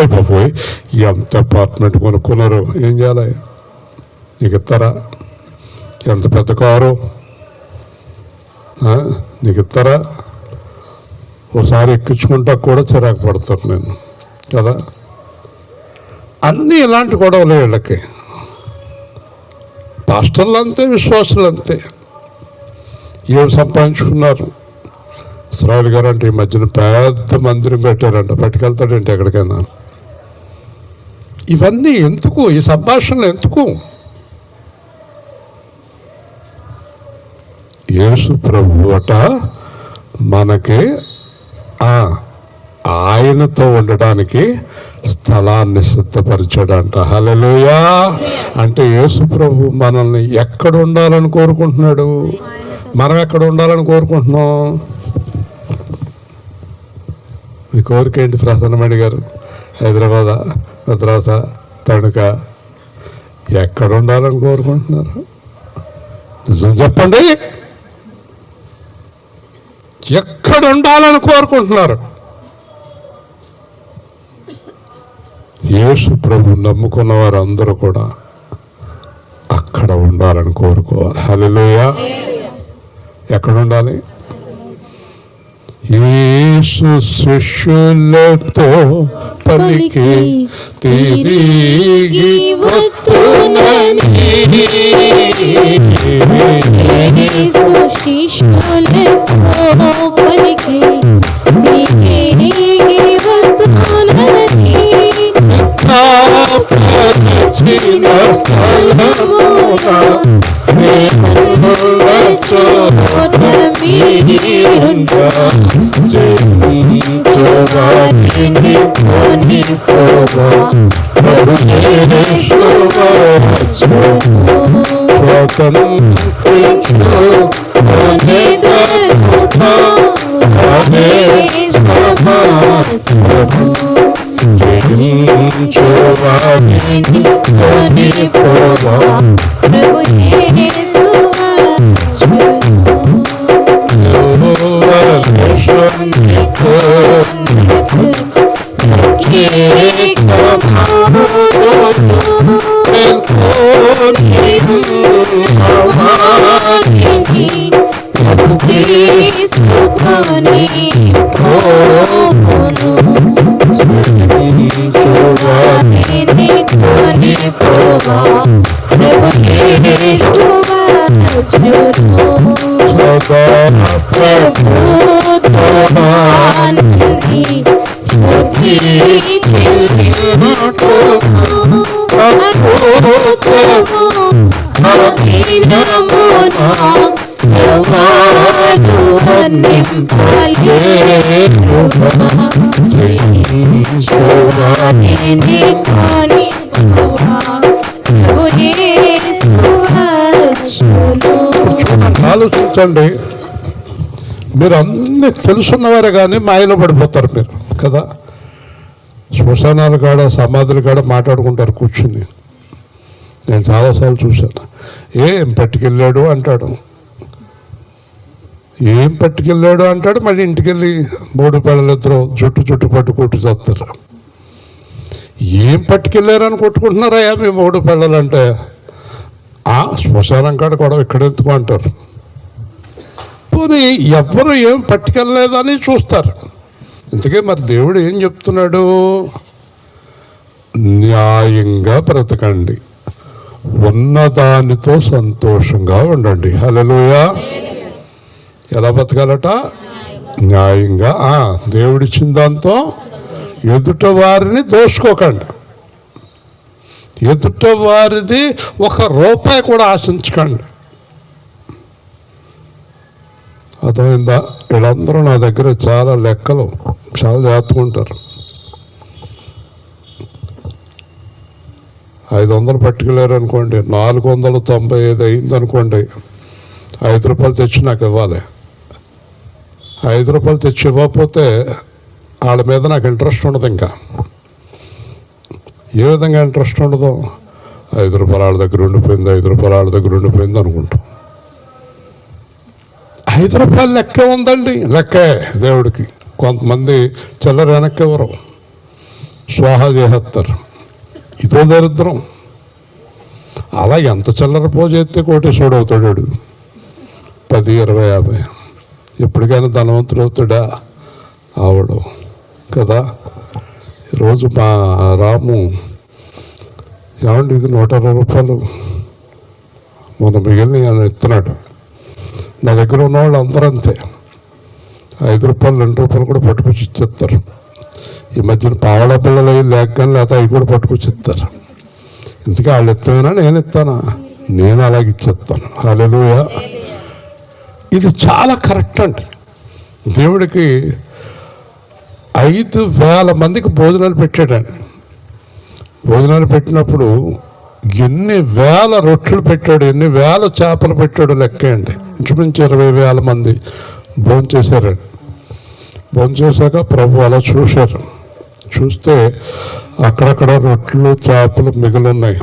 అయిపోయి ఎంత అపార్ట్మెంట్ కొనుక్కున్నారు, ఏం చేయాలి? నీకు ఇస్తారా? ఎంత పెద్ద కారు నీకు ఇస్తారా? ఒకసారి ఎక్కించుకుంటా కూడా చిరాకు పడతాను నేను కదా. అన్నీ ఇలాంటి గొడవలు వీళ్ళకి. పాస్టర్లు అంతే, విశ్వాసులు అంతే. ఏం సంపాదించుకున్నారు? ఇస్రాయల్ గారు అంటే ఈ మధ్యన పెద్ద మందిరం కట్టారంట, పట్టుకెళ్తాడంటే ఎక్కడికైనా. ఇవన్నీ ఎందుకు? ఈ సంభాషణలు ఎందుకు? యేసు ప్రభు అట మనకి ఆయనతో ఉండడానికి స్థలాన్ని సిద్ధపరిచాడంట. హల్లెలూయా. అంటే యేసు ప్రభు మనల్ని ఎక్కడ ఉండాలని కోరుకుంటున్నాడు? మనం ఎక్కడ ఉండాలని కోరుకుంటున్నాం? మీ కోరిక ఏంటి? ప్రసన్నమణి గారు, హైదరాబాదా, మద్రాసా, తణుక, ఎక్కడ ఉండాలని కోరుకుంటున్నారు? నిజం చెప్పండి, ఎక్కడ ఉండాలని కోరుకుంటున్నారు? యేసు ప్రభు నమ్ముకున్న వారు అందరూ కూడా అక్కడ ఉండాలని కోరుకోవాలి. హల్లెలూయా. ఎక్కడ ఉండాలి? యేసు శిష్యులతో పలికి తిరిగి వత్తునని, యేసు శిష్యులతో పలికి తిరిగి వత్తునని, ప్రార్థించిన స్థలమున చోట మీరుండా జయించువారిని కొనిపోవా ప్రభు యేసువా స్వతంత్రించు కొనిదరుతా జయించువారిని కొనిపోవా ప్రభు యేసువా దినమున యెహోవాను వర్ణింపలేరుమా. జయించువానిని కొనిపోవా, ప్రభు యేసు వచ్చును. ఆలోచించండి, మీరు అన్నీ తెలుసున్నవారే కానీ మాయలో పడిపోతారు మీరు కదా. శ్మశానాల కాడ సమాధుల కాడ మాట్లాడుకుంటారు కూర్చుని. నేను చాలాసార్లు చూశాను. ఏం పట్టుకెళ్ళాడు అంటాడు, ఏం పట్టుకెళ్ళాడు అంటాడు, మళ్ళీ ఇంటికి వెళ్ళి 3 పిల్లలిద్దరూ చుట్టు పట్టుకొట్టు చేస్తారు. ఏం పట్టుకెళ్ళారని కొట్టుకుంటున్నారా మీ 3 పిల్లలంటే? శ్మశానం కాడ కూడా ఇక్కడెందుకు అంటారు. పోనీ ఎవ్వరు ఏం పట్టుకెళ్ళలేదని చూస్తారు. ఇంతకే మరి దేవుడు ఏం చెప్తున్నాడు? న్యాయంగా బ్రతకండి, ఉన్నదానితో సంతోషంగా ఉండండి. హల్లెలూయా. ఎలా బతకాలట? న్యాయంగా. దేవుడిచ్చిన దాంతో ఎదుట వారిని దోసుకోకండి, ఎదుట వారిది 1 రూపాయి కూడా ఆశించకండి. అర్థమైందా? వీళ్ళందరూ నా దగ్గర చాలా లెక్కలు చాలా జాగ్రత్తగా 500 పట్టుకెళ్ళారు అనుకోండి, 495 అయింది అనుకోండి, 5 రూపాయలు తెచ్చి నాకు ఇవ్వాలి. 5 రూపాయలు తెచ్చి ఇవ్వకపోతే వాళ్ళ మీద నాకు ఇంట్రెస్ట్ ఉండదు. ఇంకా ఏ విధంగా ఇంట్రెస్ట్ ఉండదు? 5 రూపాయలు వాళ్ళ దగ్గర ఉండిపోయింది, 5 రూపాయలు వాళ్ళ దగ్గర ఉండిపోయింది అనుకుంటాం. 5 రూపాయలు లెక్కే ఉందండి, లెక్కే దేవుడికి. కొంతమంది చిల్లర వెనక్కి ఎవరు స్వాహా చేసేస్తారు. ఇదో దరిద్రం. అలా ఎంత చిల్లర పోజేస్తే కోటేశ్వరుడు అవుతాడు. 10, 20, 50 ఎప్పటికైనా ధనవంతుడు అవుతాడా? ఆవడు కదా. ఈరోజు మా రాము ఏమండి ఇది 120 రూపాయలు మన మిగిలిన ఆయన ఇస్తున్నాడు. నా దగ్గర ఉన్నవాళ్ళు అందరూ అంతే, 5 రూపాయలు 2 రూపాయలు కూడా పట్టుకొచ్చి ఇచ్చేస్తారు. ఈ మధ్యన పావడ పిల్లలు అవి లేకని లేకపోతే అవి కూడా పట్టుకొచ్చి ఇస్తారు. ఇంతకీ వాళ్ళు ఇస్తామైనా నేను ఇస్తానా? నేను అలాగే ఇచ్చేస్తాను. హల్లెలూయా. ఇది చాలా కరెక్ట్ అండి. దేవుడికి 5,000 మందికి భోజనాలు పెట్టాడండి. భోజనాలు పెట్టినప్పుడు ఎన్ని వేల రొట్టెలు పెట్టాడు, ఎన్ని వేల చేపలు పెట్టాడు లెక్కేయండి. ఇంచుమించు 20,000 మంది భోంచేశారండి. భోంచేశాక ప్రభు అలా చూశారు. చూస్తే అక్కడక్కడ రొట్టెలు చేపలు మిగిలిన్నాయి.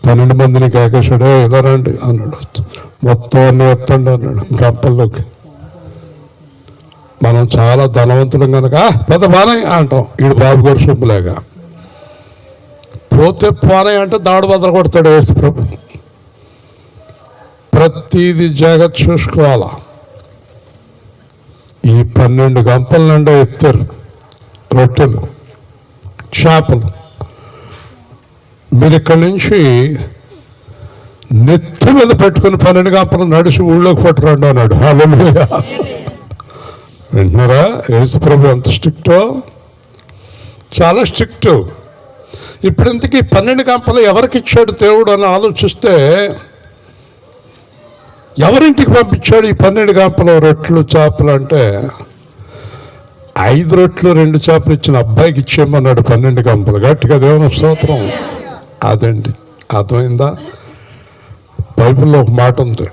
12 మందిని కేకేశాడు, ఎలా రండి అన్నాడు. మొత్తం అన్నీ ఎత్తండి అన్నాడు గంపల్లోకి. మనం చాలా ధనవంతులం కనుక పెద్ద బానయ్య అంటాం, ఈడు బాబు గారు సొమ్ములేగా. పోతే పోనయ్య అంటే దాడు బద్దలు కొడతాడు యేసు ప్రభు. ప్రతిదీ జాగ్రత్త చూసుకోవాలా. ఈ 12 గంపల నిండా ఎత్తారు రొట్టెలు చేపలు. మీరు ఇక్కడి నుంచి నెత్తి మీద పెట్టుకుని 12 గంపలు నడిచి ఊళ్ళోకి పట్టురండి అన్నాడు. హల్లెలూయా. వింటున్నారా? యేసు ప్రభు ఎంత స్ట్రిక్టో, చాలా స్ట్రిక్ట్. ఇప్పుడు ఇంతకీ 12 గంపలు ఎవరికి ఇచ్చాడు దేవుడు అని ఆలోచిస్తే, ఎవరింటికి పంపించాడు ఈ 12 గంపలు రొట్టెలు చేపలు అంటే, 5 రొట్టెలు 2 చేపలు ఇచ్చిన అబ్బాయికి ఇచ్చేయమన్నాడు 12 గంపలు. గట్టిగా దేవుని స్తోత్రం. అదండి, అర్థమైందా? బైబిల్లో ఒక మాట ఉంది,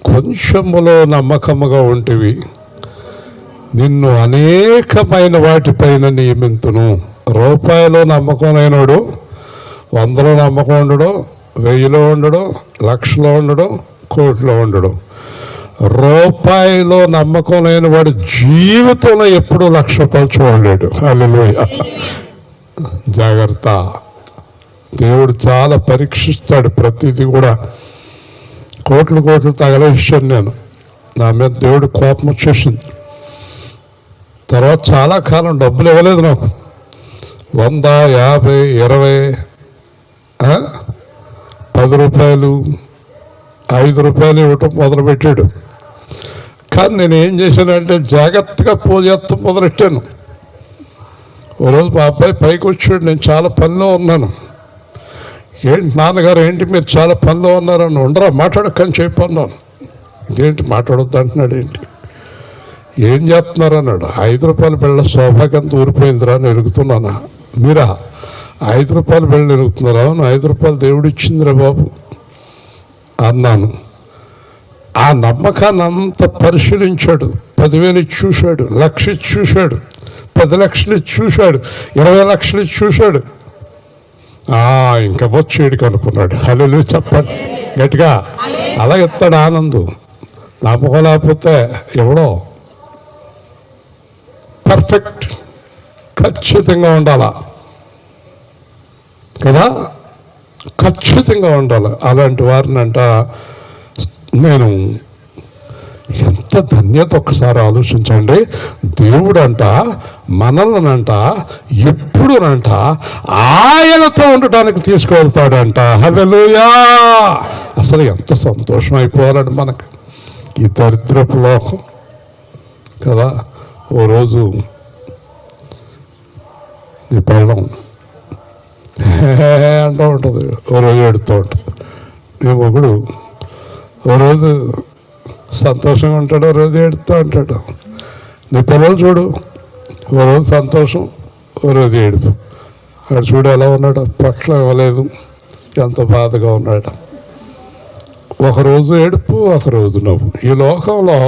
కొంచెములో నమ్మకముగా ఉంటివి నిన్ను అనేకమైన వాటిపైన నియమింతును. రూపాయలో నమ్మకం లేనోడు 100లో నమ్మకం ఉండడు, 1000లో ఉండడు, 1,00,000లో ఉండడు, కోట్లో ఉండడు. రూపాయిలో నమ్మకం లేని వాడు జీవితంలో ఎప్పుడూ 1,00,000 రూపాయలు చూడలేడు. హల్లెలూయా. జాగ్రత్త. దేవుడు చాలా పరీక్షిస్తాడు ప్రతిదీ కూడా. కోట్లు తగలేసాను నేను. నా మీద దేవుడు కోపం వచ్చేసింది. తర్వాత చాలా కాలం డబ్బులు ఇవ్వలేదు నాకు. 100, 50, 20, 10 రూపాయలు, 5 రూపాయలు ఇవ్వటం మొదలుపెట్టాడు. కానీ నేను ఏం చేశానంటే జాగ్రత్తగా పూజేత్తం మొదలెట్టాను. ఓ రోజు మా అబ్బాయి పైకి వచ్చాడు, నేను చాలా పనిలో ఉన్నాను. ఏంటి నాన్నగారు, ఏంటి మీరు చాలా పనిలో ఉన్నారని, ఉండరా మాట్లాడకని చెప్పన్నాను. ఇదేంటి మాట్లాడొద్దు అంటున్నాడు, ఏంటి ఏం చేస్తున్నారు అన్నాడు. 5 రూపాయల బిళ్ళ సౌభాగ్యంతో ఊరిపోయిందిరా అని ఎరుగుతున్నానా? మీరా 5 రూపాయల బిళ్ళ ఎరుగుతున్నారా? 5 రూపాయలు దేవుడు ఇచ్చిందిరా బాబు అన్నాను. ఆ నమ్మకాన్ని అంతా పరిశీలించాడు. 10,000 ఇచ్చి చూశాడు, 1,00,000 ఇచ్చి చూశాడు, 10 లక్షలు ఇచ్చి చూశాడు, 20 లక్షలు ఇచ్చి చూశాడు. ఇంకా వచ్చేడికి అనుకున్నాడు. హల్లెలూయా చెప్పండి గట్టిగా. అలా ఇస్తాడు ఆనందు. నమ్మకం లేకపోతే ఎవడో పర్ఫెక్ట్ ఖచ్చితంగా ఉండాలా కదా, ఖచ్చితంగా ఉండాలి. అలాంటి వారిని అంట నేను ఎంత ధన్యత ఒక్కసారి ఆలోచించండి. దేవుడంట మనల్నంట ఎప్పుడునంట ఆయనతో ఉండటానికి తీసుకువెళ్తాడంట. హల్లెలూయా. అసలు ఎంత సంతోషం అయిపోవాలండి మనకు ఈ దరిద్రపు లోకం కదా. ఓ రోజు ఈ పళ్ళం అంటూ ఉంటుంది, ఓ రోజు ఎడుతూ ఉంటుంది. ఈ మొగుడు ఓ రోజు సంతోషంగా ఉంటాడు, ఓ రోజు ఏడుతూ ఉంటాడు. నీ పిల్లలు చూడు, ఓ రోజు సంతోషం, ఓ రోజు ఏడుపు. వాడు చూడు ఎలా ఉన్నాడు, పట్ల ఇవ్వలేదు, ఎంత బాధగా ఉన్నాడు. ఒకరోజు ఏడుపు, ఒకరోజు నవ్వు. ఈ లోకంలో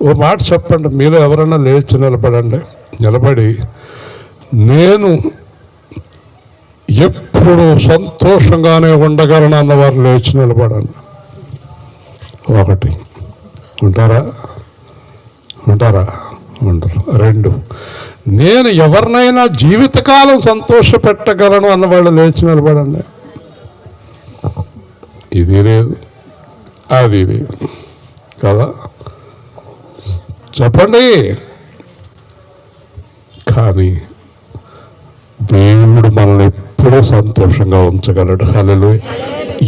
ఓ మాట చెప్పండి, మీలో ఎవరైనా లేచి నిలబడండి. నిలబడి నేను ఎప్పుడు సంతోషంగానే ఉండగలను అన్నవారు లేచి నిలబడండి. ఒకటి ఉంటారా? ఉండరు. 2 నేను ఎవరినైనా జీవితకాలం సంతోష పెట్టగలను అన్నవాళ్ళు లేచి నిలబడండి. ఇది లేదు, అది లేదు కదా, చెప్పండి. కానీ దేవుడు మనల్ని ఎప్పుడూ సంతోషంగా ఉంచగలడు. హల్లెలూయా.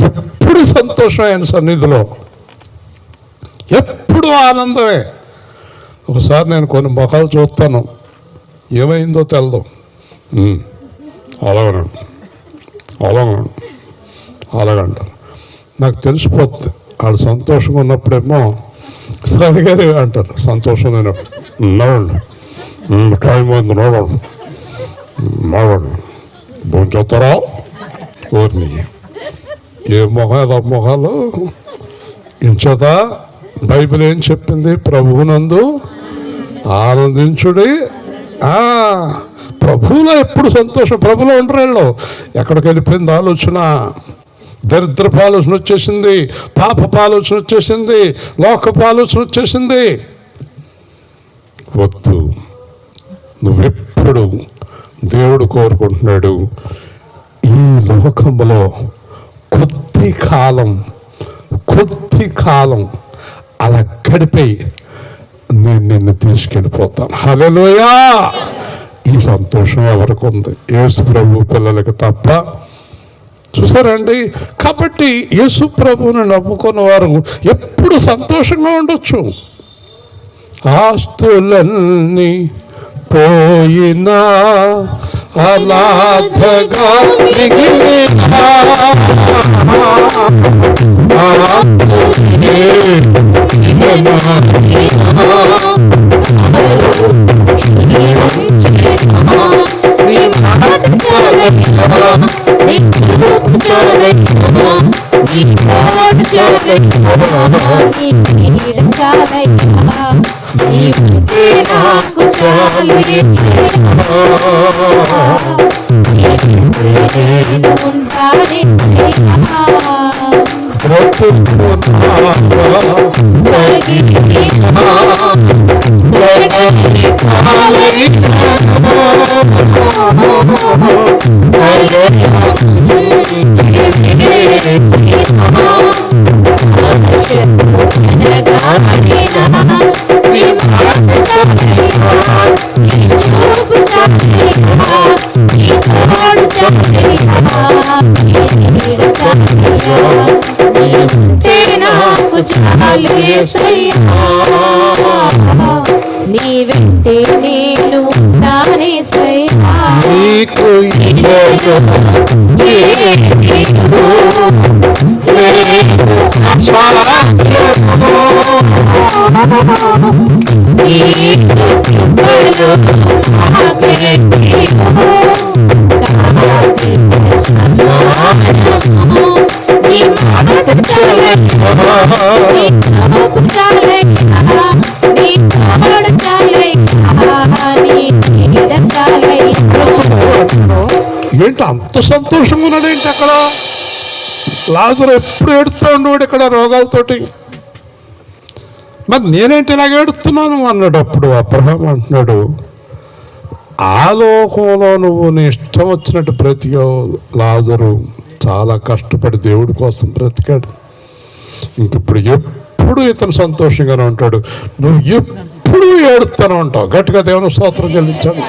ఎప్పుడు సంతోషం ఆయన సన్నిధిలో, ఎప్పుడు ఆనందమే. ఒకసారి నేను కొన్ని ముఖాలు చూస్తాను, ఏమైందో తెలదు. అలాగనండి, అలాగంటారు. నాకు తెలిసిపోతుంది. వాళ్ళు సంతోషంగా ఉన్నప్పుడేమో సరే గారు అంటారు, సంతోషం నేను నవ్వండి, టైం ఉంది నవ్వండి, భోజనం చూస్తారా ఊరిని. ఏ మొహాలు మొహాలు ఇంచేత బైబిల్ ఏం చెప్పింది? ప్రభువునందు ఆనందించుడి. ప్రభువులో ఎప్పుడు సంతోషం. ప్రభులో ఉండరేళ్ళు. ఎక్కడికి వెళ్ళిపోయింది ఆలోచన? దరిద్రపు ఆలోచన వచ్చేసింది, పాపపు ఆలోచన వచ్చేసింది, లోకపు ఆలోచన వచ్చేసింది. వద్దు. నువ్వెప్పుడు దేవుడు కోరుకుంటున్నాడు, ఈ లోకంలో కొద్ది కాలం అలా గడిపి నేను నిన్ను తీసుకెళ్ళిపోతాను. హల్లెలూయా. ఈ సంతోషం ఎవరికి ఉంది? యేసు ప్రభు పిల్లలకి తప్ప. చూసారండి. కాబట్టి యేసు ప్రభువుని నమ్ముకున్న వారు ఎప్పుడు సంతోషంగా ఉండొచ్చు. ఆస్తులన్నీ పోయినా అనాథగా మిగిలినా నీ వెంటే నేను ఉంటానేసయ్యా. నీకు ఏంటి అంత సంతోషంగా ఉన్నాడు ఏంటి అక్కడ? లాజరు ఎప్పుడు ఏడుస్తూ ఉండేవాడు ఇక్కడ రోగాలతోటి. మరి నేనేంటి ఇలాగ ఏడుస్తున్నాను అన్నాడు. అప్పుడు అబ్రహాం అంటున్నాడు, ఆ లోకంలో నువ్వు నీ ఇష్టం వచ్చినట్టు బ్రతికావు, లాజరు చాలా కష్టపడి దేవుడి కోసం బ్రతికాడు. ఇంక ఇప్పుడు ఎప్పుడు ఇతను సంతోషంగానే ఉంటాడు, నువ్వు ఎప్పుడు ఏడుస్తూనే ఉంటావు. గట్టిగా దేవుని స్తోత్రం చెల్లించాను.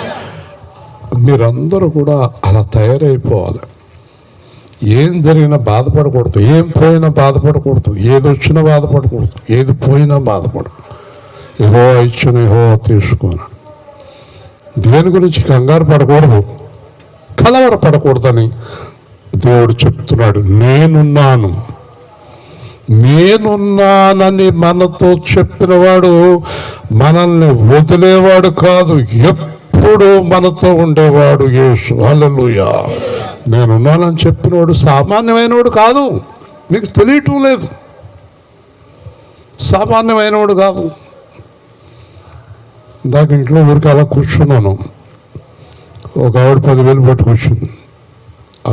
మీరందరూ కూడా అలా తయారైపోవాలి. ఏం జరిగినా బాధపడకూడదు, ఏం పోయినా బాధపడకూడదు, ఏది వచ్చినా బాధపడకూడదు, ఏది పోయినా బాధపడదు. యెహోవా ఇచ్చిన యెహోవా తీసుకోను. దేని గురించి కంగారు పడకూడదు, కలవరపడకూడదని దేవుడు చెప్తున్నాడు. నేనున్నానని మనతో చెప్పినవాడు మనల్ని వదిలేవాడు కాదు, ఎప్పుడు మనతో ఉండేవాడు యేసు. హల్లెలూయా. నేనున్నానని చెప్పినవాడు సామాన్యమైనవాడు కాదు. మీకు తెలియటం లేదు, సామాన్యమైనవాడు కాదు. ఇందాక ఇంట్లో ఊరికి అలా కూర్చున్నాను, ఒక ఆవిడ 10,000 పట్టుకొచ్చింది.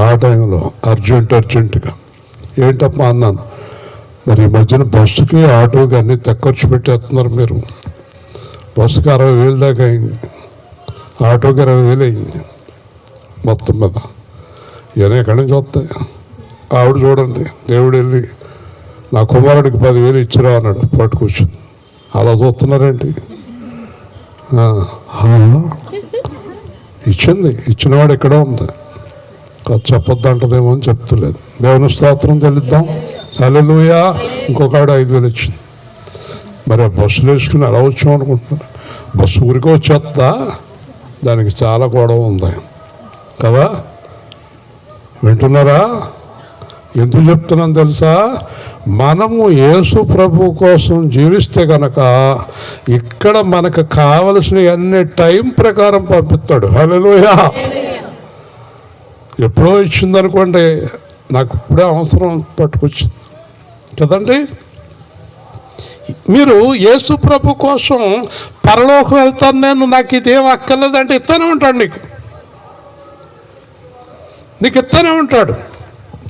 ఆ టైంలో అర్జెంటుగా ఏంటమ్మా అన్నాను. మరి ఈ మధ్యన బస్సుకి ఆటోకి అన్నీ ఖర్చు పెట్టేస్తున్నారు మీరు. బస్సుకి 60,000 దాకా అయింది, ఆటోకి 20,000 అయింది మొత్తం మీద. ఇవన్నీ ఎక్కడి నుంచి వస్తాయి? ఆవిడ చూడండి, దేవుడు వెళ్ళి నా కుమారుడికి 10,000 ఇచ్చిరా అన్నాడు, పట్టుకొచ్చింది. అలా చూస్తున్నారేంటి? ఇచ్చినవాడు ఎక్కడో ఉంది, చెప్పొద్దు అంటదేమో అని చెప్తలేదు. దేవుని స్తోత్రం చెల్లిద్దాం. హల్లెలూయా. ఇంకొక ఆవిడ 5,000 ఇచ్చింది. మరి ఆ బస్సులు వేసుకుని ఎలా వచ్చాం అనుకుంటున్నారు? బస్సు ఊరికే వచ్చేస్తా, దానికి చాలా గొడవ ఉంది కదా. వింటున్నారా? ఎందుకు చెప్తున్నాను తెలుసా? మనము యేసు ప్రభు కోసం జీవిస్తే కనుక ఇక్కడ మనకు కావలసిన అన్ని టైం ప్రకారం పంపిస్తాడు. హల్లెలూయా. ఎప్పుడో ఇచ్చిందనుకోండి, నాకు ఇప్పుడే అవసరం పట్టుకొచ్చింది కదండి. మీరు యేసు ప్రభు కోసం పరలోకం వెళ్తాను నేను, నాకు ఇదేం అక్కర్లేదంటే ఇస్తూనే ఉంటాడు, నీకు ఇస్తూనే ఉంటాడు.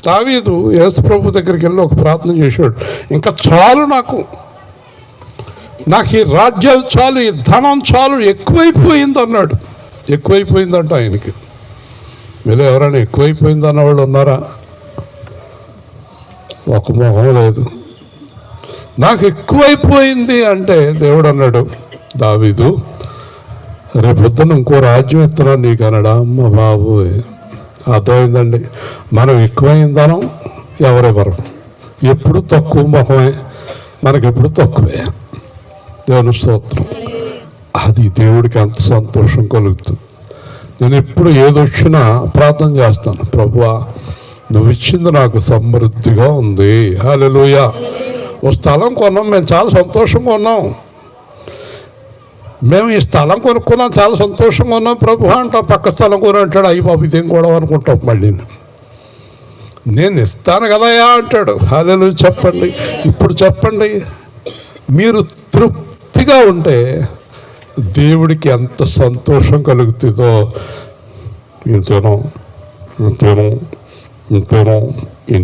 దావీదు యేసు ప్రభు దగ్గరికి వెళ్ళి ఒక ప్రార్థన చేశాడు, ఇంకా చాలు నాకు ఈ రాజ్యాలు చాలు, ఈ ధనం చాలు, ఎక్కువైపోయింది అన్నాడు. ఎక్కువైపోయిందంట ఆయనకి. మీరు ఎవరైనా ఎక్కువైపోయింది అన్నవాళ్ళు ఉన్నారా? ఒక మొహం లేదు. నాకు ఎక్కువైపోయింది అంటే దేవుడు అన్నాడు, దావీదు రేపొద్దున ఇంకో రాజ్యం ఇస్తున్నాను నీకు అన్నాడా? అమ్మ బాబు, అర్థమైందండి. మనం ఎక్కువైందనం ఎవరెవరు ఎప్పుడు తక్కువ మొహమే, మనకెప్పుడు తక్కువే. దేవుని స్తోత్రం. అది దేవుడికి అంత సంతోషం కలుగుతుంది. నేను ఎప్పుడు ఏదొచ్చినా ప్రార్థన చేస్తాను, ప్రభువా నువ్వు ఇచ్చింది నాకు సమృద్ధిగా ఉంది. హల్లెలూయా. ఓ స్థలం కొన్నాం, మేము చాలా సంతోషంగా ఉన్నాం. మేము ఈ స్థలం కొనుక్కున్నాం, చాలా సంతోషంగా ఉన్నాం ప్రభు అంటాం. పక్క స్థలం కొని అంటాడు, అయ్యి బాబు ఇదేం కూడా అనుకుంటాం. మళ్ళీ నేను ఇస్తాను కదయా అంటాడు. హల్లెలూయా. చెప్పండి, ఇప్పుడు చెప్పండి, మీరు తృప్తిగా ఉంటే దేవుడికి ఎంత సంతోషం కలుగుతుందో.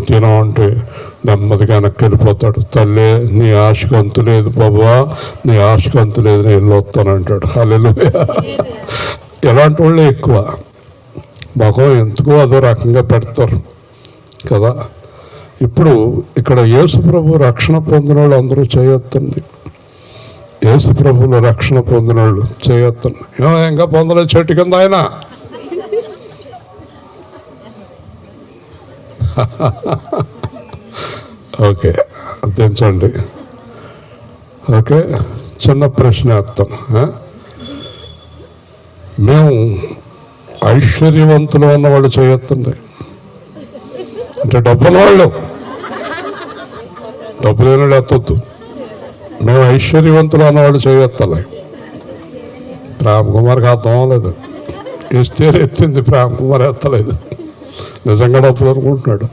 ఇంతేనో అంటే నెమ్మదిగా వెనక్కి వెళ్ళిపోతాడు. తల్లి నీ ఆశకు అంతు లేదు బాబా, నీ ఆశకు అంతు లేదు, నేను వస్తానంటాడు. హల్లెలూయా. ఎలాంటి వాళ్ళే ఎక్కువ మొఖం ఎందుకో అదో రకంగా పెడతారు కదా. ఇప్పుడు ఇక్కడ యేసు ప్రభు రక్షణ పొందిన వాళ్ళు అందరూ చేయొద్దండి. యేసు ప్రభువులో రక్షణ పొందిన వాళ్ళు చేయొద్దండి. ఇంకా పొందలేదు చెట్టు కింద ఆయన. ఓకే, దించండి. ఓకే, చిన్న ప్రశ్న వేస్తాను. మేము ఐశ్వర్యవంతులు ఉన్నవాళ్ళు చేయొత్తండి, అంటే డబ్బుల వాళ్ళు, డబ్బు లేని వాళ్ళు ఎత్తొద్దు. మేము ఐశ్వర్యవంతులు అన్నవాళ్ళు చేయొత్తలే. ప్రేమ్ కుమార్కి అర్థం అవ్వలేదు, ఎస్తేరు ఎత్తింది, ప్రేమ్ కుమార్ ఎత్తలేదు, నిజంగా డబ్బులు అనుకుంటున్నాడు.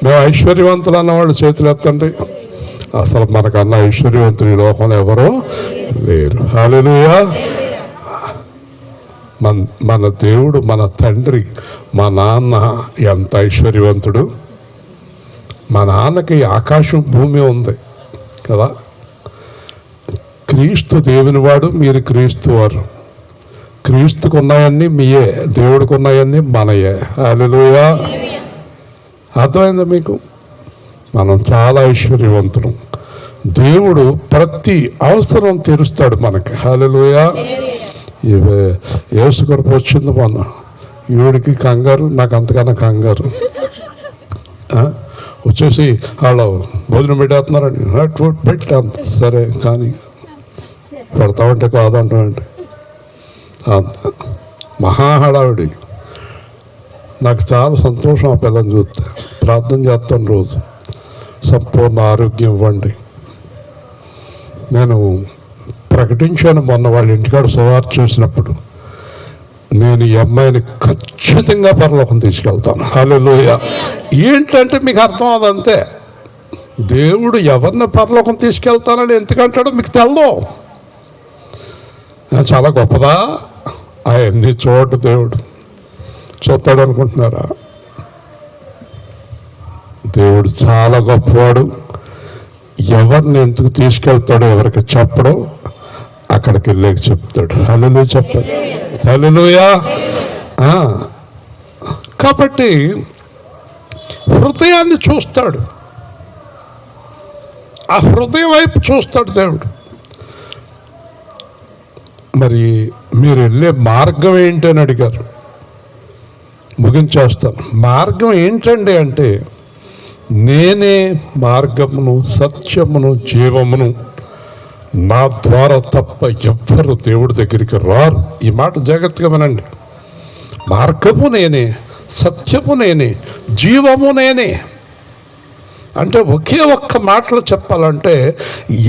మేము ఐశ్వర్యవంతులు అన్నవాళ్ళు చేతులు ఎత్తండి. అసలు మనకన్నా ఐశ్వర్యవంతులు ఈ లోకంలో ఎవరో లేరు. హల్లెలూయా. మన దేవుడు, మన తండ్రి, మా నాన్న ఎంత ఐశ్వర్యవంతుడు. మా నాన్నకి ఆకాశం భూమి ఉంది కదా. క్రీస్తు దేవుని వాడు, మీరు క్రీస్తు వారు. క్రీస్తుకు ఉన్నాయన్నీ మీయే, దేవుడికి ఉన్నాయన్నీ మనయే. హల్లెలూయా. అర్థమైందా మీకు? మనం చాలా ఐశ్వర్యవంతులం. దేవుడు ప్రతి అవసరం తీరుస్తాడు మనకి. హల్లెలూయా. యేసు కొరకు వచ్చింది మొన్న, ఈవిడికి కంగారు, నాకు అంతకన్నా కంగారు. వచ్చేసి వాళ్ళు భోజనం పెట్టేస్తున్నారండి, పెట్టాను. సరే కానీ పెడతామంటే కాదంటామంటే మహా హడావిడి. నాకు చాలా సంతోషం ఆ పిల్లని చూస్తే. ప్రార్థన చేస్తాను రోజు, సంపూర్ణ ఆరోగ్యం ఇవ్వండి. నేను ప్రకటించాను మొన్న వాళ్ళ ఇంటికాడ సువార్త చేసినప్పుడు, నేను ఈ అమ్మాయిని ఖచ్చితంగా పరలోకం తీసుకెళ్తాను. హల్లెలూయా. ఏంటంటే మీకు అర్థం అదంతే. దేవుడు ఎవరిని పరలోకం తీసుకెళ్తానని ఎందుకంటాడో మీకు తెలదు. చాలా గొప్పదా అవన్నీ చూడు, దేవుడు చూస్తాడు అనుకుంటున్నారా? దేవుడు చాలా గొప్పవాడు. ఎవరిని ఎందుకు తీసుకెళ్తాడో ఎవరికి చెప్పడం, అక్కడికి వెళ్ళాక చెప్తాడు. హల్లెలూయా చెప్పాడు. హల్లెలూయా. కాబట్టి హృదయాన్ని చూస్తాడు, ఆ హృదయం వైపు చూస్తాడు దేవుడు. మరి మీరు వెళ్ళే మార్గం ఏంటి అని అడిగారు, ముగించేస్తాను. మార్గం ఏంటండి అంటే, నేనే మార్గమును సత్యమును జీవమును, నా ద్వారా తప్ప ఎవ్వరు దేవుడి దగ్గరికి రారు. ఈ మాట జాగ్రత్తగా వినండి. మార్గము నేనే, సత్యము నేనే, జీవము నేనే. అంటే ఒకే ఒక్క మాటలో చెప్పాలంటే,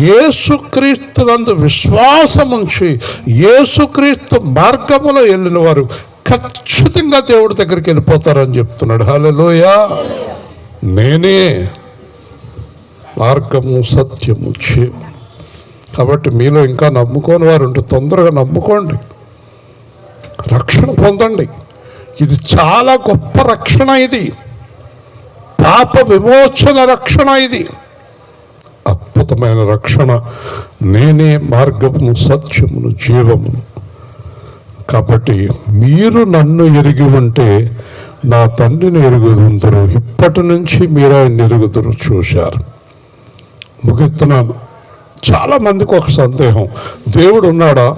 యేసుక్రీస్తునందు విశ్వాసం ఉంచి యేసుక్రీస్తు మార్గములో వెళ్ళిన వారు ఖచ్చితంగా దేవుడి దగ్గరికి వెళ్ళిపోతారని చెప్తున్నాడు. హల్లెలూయా. నేనే మార్గము సత్యము జీవం. కాబట్టి మీలో ఇంకా నమ్ముకోని వారు ఉంటే తొందరగా నమ్ముకోండి, రక్షణ పొందండి. ఇది చాలా గొప్ప రక్షణ. ఇది పాప విమోచన రక్షణ. ఇది అద్భుతమైన రక్షణ. నేనే మార్గమును సత్యమును జీవమును. కాబట్టి మీరు నన్ను ఎరిగి ఉంటే నా తండ్రిని ఎరుగుదురు, ఇప్పటి నుంచి మీరు ఆయన ఎరుగుదురు. చూశారు. ముగిస్తున్నాను. చాలామందికి ఒక సందేహం, దేవుడు ఉన్నాడా?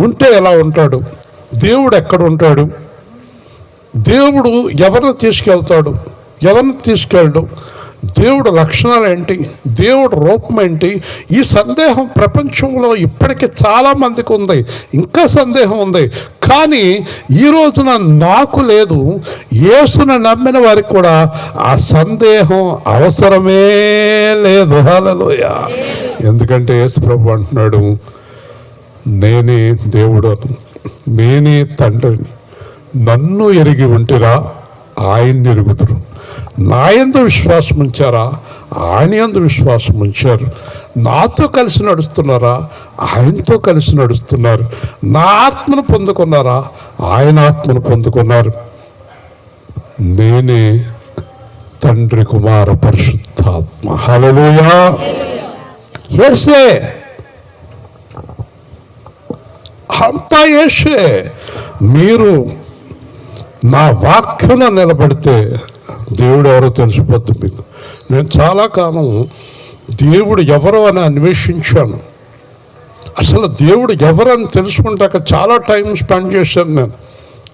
ఉంటే ఎలా ఉంటాడు? దేవుడు ఎక్కడ ఉంటాడు? దేవుడు ఎవరిని తీసుకెళ్తాడు, ఎవరిని తీసుకెళ్ళడు? దేవుడు లక్షణాలు ఏంటి, దేవుడు రూపం ఏంటి? ఈ సందేహం ప్రపంచంలో ఇప్పటికీ చాలామందికి ఉంది, ఇంకా సందేహం ఉంది. కానీ ఈ రోజున నాకు లేదు, యేసును నమ్మిన వారికి కూడా ఆ సందేహం అవసరమే లేదు. హల్లెలూయా. ఎందుకంటే యేసు ప్రభు అంటున్నాడు, నేనే దేవుడను, నేనే తండ్రిని. నన్ను ఎరిగి ఉంటిరా, ఆయన్ని ఎరుగుదురు. నా యందు విశ్వాసం ఉంచారా, ఆయన యందు విశ్వాసం ఉంచారు. నాతో కలిసి నడుస్తున్నారా, ఆయనతో కలిసి నడుస్తున్నారు. నా ఆత్మను పొందుకున్నారా, ఆయన ఆత్మను పొందుకున్నారు. నేనే తండ్రి కుమార పరిశుద్ధాత్మ. హల్లెలూయా. యేసే, అంతా యేసే. మీరు నా వాక్యంలో నిలబడితే దేవుడు ఎవరో తెలిసిపోద్ది మీకు. నేను చాలా కాలం దేవుడు ఎవరో అని అన్వేషించాను. అసలు దేవుడు ఎవరని తెలుసుకుంటాక చాలా టైం స్పెండ్ చేశాను. నేను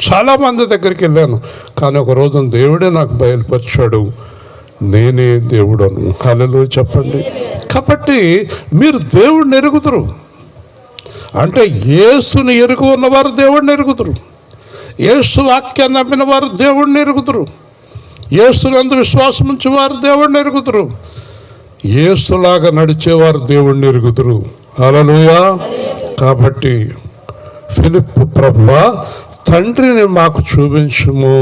చాలామంది దగ్గరికి వెళ్ళాను. కానీ ఒక రోజున దేవుడే నాకు బయలుపరిచాడు, నేనే దేవుడను. హల్లెలూయా చెప్పండి. కాబట్టి మీరు దేవుడిని ఎరుగుదురు. అంటే యేసుని ఎరుగు ఉన్నవారు దేవుడిని ఎరుగుతురు, యేసు వాక్యాన్ని నమ్మిన వారు దేవుడిని ఎరుగుతురు, యేసునందు విశ్వాసం ఉంచి వారు దేవుడిని ఎరుగుతురు, యేసులాగా నడిచేవారు దేవుడిని ఎరుగుతురు. హల్లెలూయా. కాబట్టి ఫిలిప్పు, ప్రభువా తండ్రిని మాకు చూపించుము,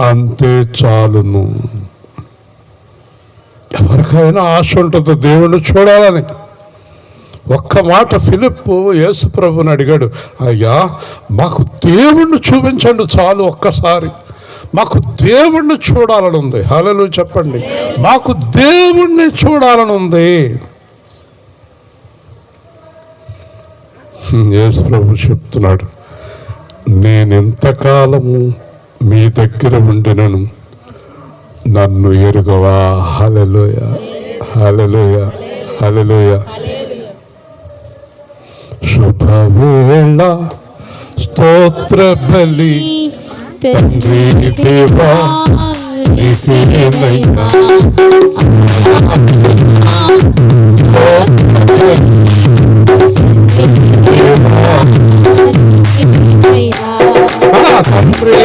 అంతే చాలును. ఎవరికైనా ఆశ ఉంటుంది దేవుణ్ణి చూడాలని. ఒక్క మాట ఫిలిప్పు యేసు ప్రభుని అడిగాడు, అయ్యా మాకు దేవుణ్ణి చూపించండి చాలు, ఒక్కసారి మాకు దేవుణ్ణి చూడాలని ఉంది. హల్లెలూయా చెప్పండి. మాకు దేవుణ్ణి చూడాలని ఉంది. యేసు ప్రభు చెప్తున్నాడు, నేను ఎంతకాలము మీ దగ్గర ఉండినను నన్ను ఎరుగవా. హల్లెలూయా, హల్లెలూయా, హల్లెలూయా. శుభవేళ స్తోత్ర బలి తండ్రి దేవా నీకేనయ్యా. తండ్రి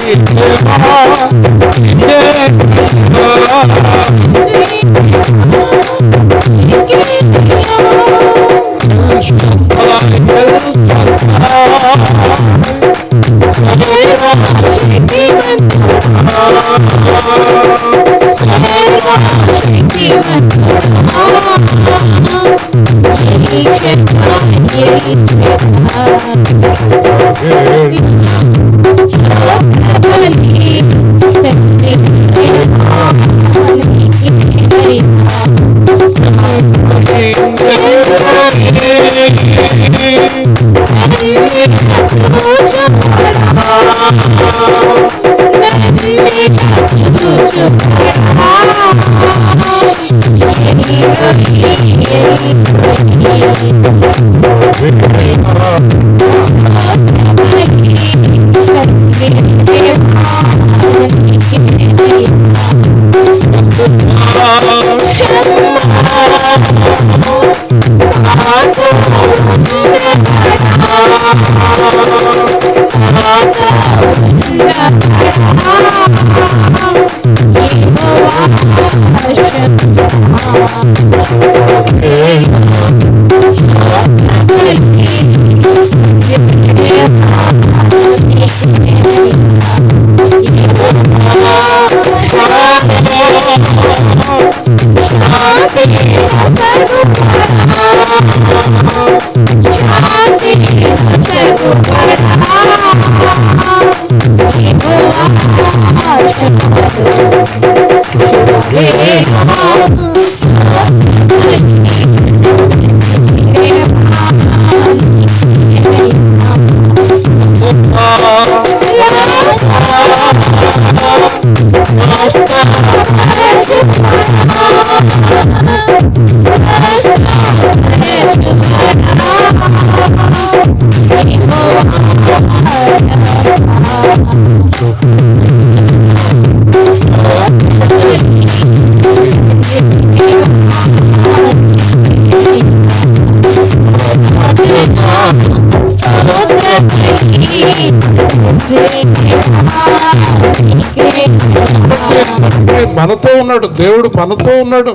మనతో ఉన్నాడు దేవుడు, మనతో ఉన్నాడు.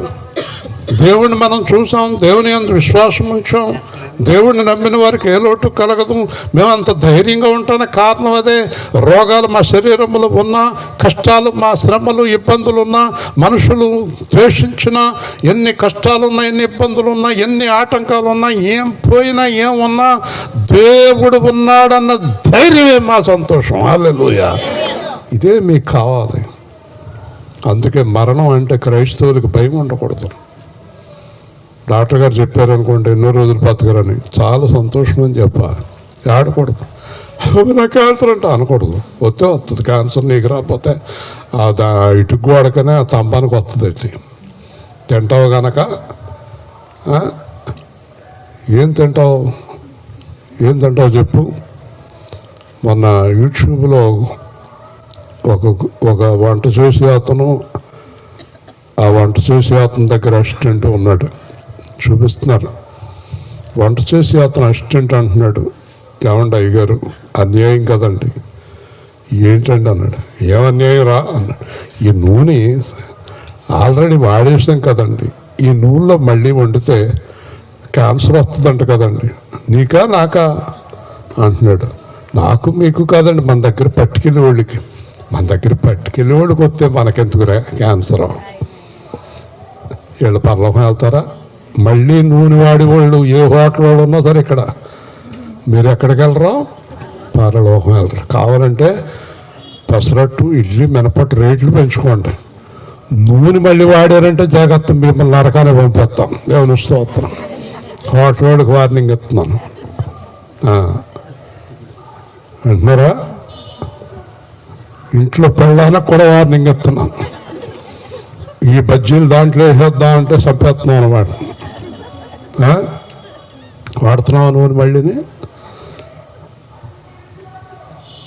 దేవుడిని మనం చూసాం, దేవుని యందు విశ్వాసం ఉంచాం, దేవుడిని నమ్మిన వారికి ఏ లోటు కలగదు. మేము అంత ధైర్యంగా ఉంటానికి కారణం అదే. రోగాలు మా శరీరంలో ఉన్నా, కష్టాలు మా శ్రమలు ఇబ్బందులు ఉన్నా, మనుషులు ద్వేషించినా, ఎన్ని కష్టాలున్నా, ఎన్ని ఇబ్బందులు ఉన్నా, ఎన్ని ఆటంకాలు ఉన్నా, ఏం పోయినా ఏం ఉన్నా దేవుడు ఉన్నాడన్న ధైర్యమే మా సంతోషం. హల్లెలూయా. ఇదే మీకు కావాలి. అందుకే మరణం అంటే క్రైస్తవులకు భయం ఉండకూడదు. డాక్టర్ గారు చెప్పారనుకోండి ఎన్నో రోజులు బతకరని, చాలా సంతోషం అని చెప్పాలి. ఆడకూడదు. నా క్యాన్సర్ అంటే అనకూడదు. వస్తే వస్తుంది క్యాన్సర్, నీకు రాకపోతే ఇటుకు గోడకనే ఆ తంబానికి వస్తుంది. తింటావు గనక ఏం తింటావు చెప్పు. మొన్న యూట్యూబ్లో ఒక వంట చేసే అతను, ఆ వంట చేసే అతని దగ్గర అసిస్టెంట్ ఉన్నాడు, చూపిస్తున్నారు. వంట చేసి అతను అసిస్టెంట్ అంటున్నాడు, ఏమండి అయ్యగారు అన్యాయం కదండి. ఏంటండి అన్నాడు. ఏం అన్యాయం రా అన్నాడు. ఈ నూనె ఆల్రెడీ వాడేసాం కదండి, ఈ నూనెలో మళ్ళీ వండితే క్యాన్సర్ వస్తుందంట కదండి. నీకా నాకా అంటున్నాడు. నాకు మీకు కాదండి, మన దగ్గర పట్టుకెళ్ళి వాళ్ళకి, మన దగ్గర పట్టుకెళ్ళి వాళ్ళకి వస్తే మనకెందుకురా క్యాన్సర్. వీళ్ళు పరలోకం వెళ్తారా? మళ్ళీ నూనె వాడి వాళ్ళు ఏ హోటల్ వాళ్ళు ఉన్నా సరే ఇక్కడ మీరు ఎక్కడికి వెళ్ళరు? పరలోకం వెళ్ళరు. కావాలంటే పెసరట్టు ఇడ్లీ మినపట్టు రేట్లు పెంచుకోండి. నూనె మళ్ళీ వాడారంటే జాగ్రత్త, మిమ్మల్ని నరకాన్ని పంపిస్తాం. దేవుని స్తోత్రం. హోటల్ వాళ్ళకి వార్నింగ్ ఇస్తున్నాను. అంటున్నారా? ఇంట్లో పిల్లలకు కూడా వార్నింగ్ ఇస్తున్నాను. ఈ బజ్జీలు దాంట్లో వేసేద్దామంటే చంపేస్తున్నాం అన్నమాట. వాడుతున్నావు నూనె మళ్ళీని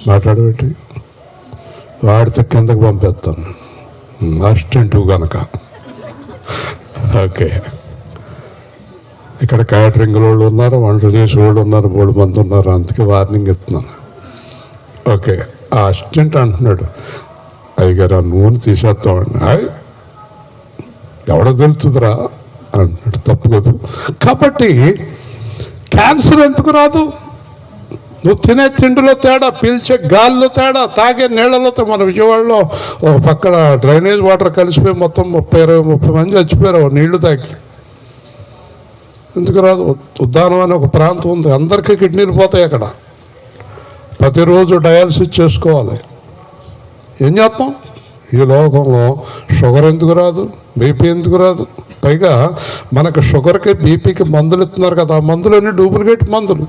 మాట్లాడబెట్టి వాడితే కిందకి పంపిస్తాను అసిస్టెంట్ కనుక. ఓకే, ఇక్కడ క్యాటరింగ్ వాళ్ళు ఉన్నారు, వంటలు చేసే వాళ్ళు ఉన్నారు, 3 మంది ఉన్నారు, అందుకే వార్నింగ్ ఇస్తున్నాను. ఓకే, ఆ అసిస్టెంట్ అంటున్నాడు, అయ్యగారు ఆ నూనె తీసేస్తామండి. ఎవడో తెలుస్తుందిరా అంటున్నాడు. తప్పు కదా. కాబట్టి క్యాన్సర్ ఎందుకు రాదు? నువ్వు తినే తిండిలో తేడా, పీల్చే గాలిలో తేడా, తాగే నీళ్లలో. మన విజయవాడలో ఒక పక్కన డ్రైనేజ్ వాటర్ కలిసిపోయి మొత్తం 30 మంది చచ్చిపోయారు నీళ్లు తాగి. ఎందుకు రాదు? ఉద్దానం అనే ఒక ప్రాంతం ఉంది, అందరికీ కిడ్నీలు పోతాయి అక్కడ. ప్రతిరోజు డయాలసిస్ చేసుకోవాలి. ఏం చేస్తాం? ఈ లోకంలో షుగర్ ఎందుకు రాదు? బీపీ ఎందుకు రాదు? పైగా మనకు షుగర్కి బీపీకి మందులు ఇస్తున్నారు కదా, ఆ మందులన్నీ డూప్లికేట్ మందులు.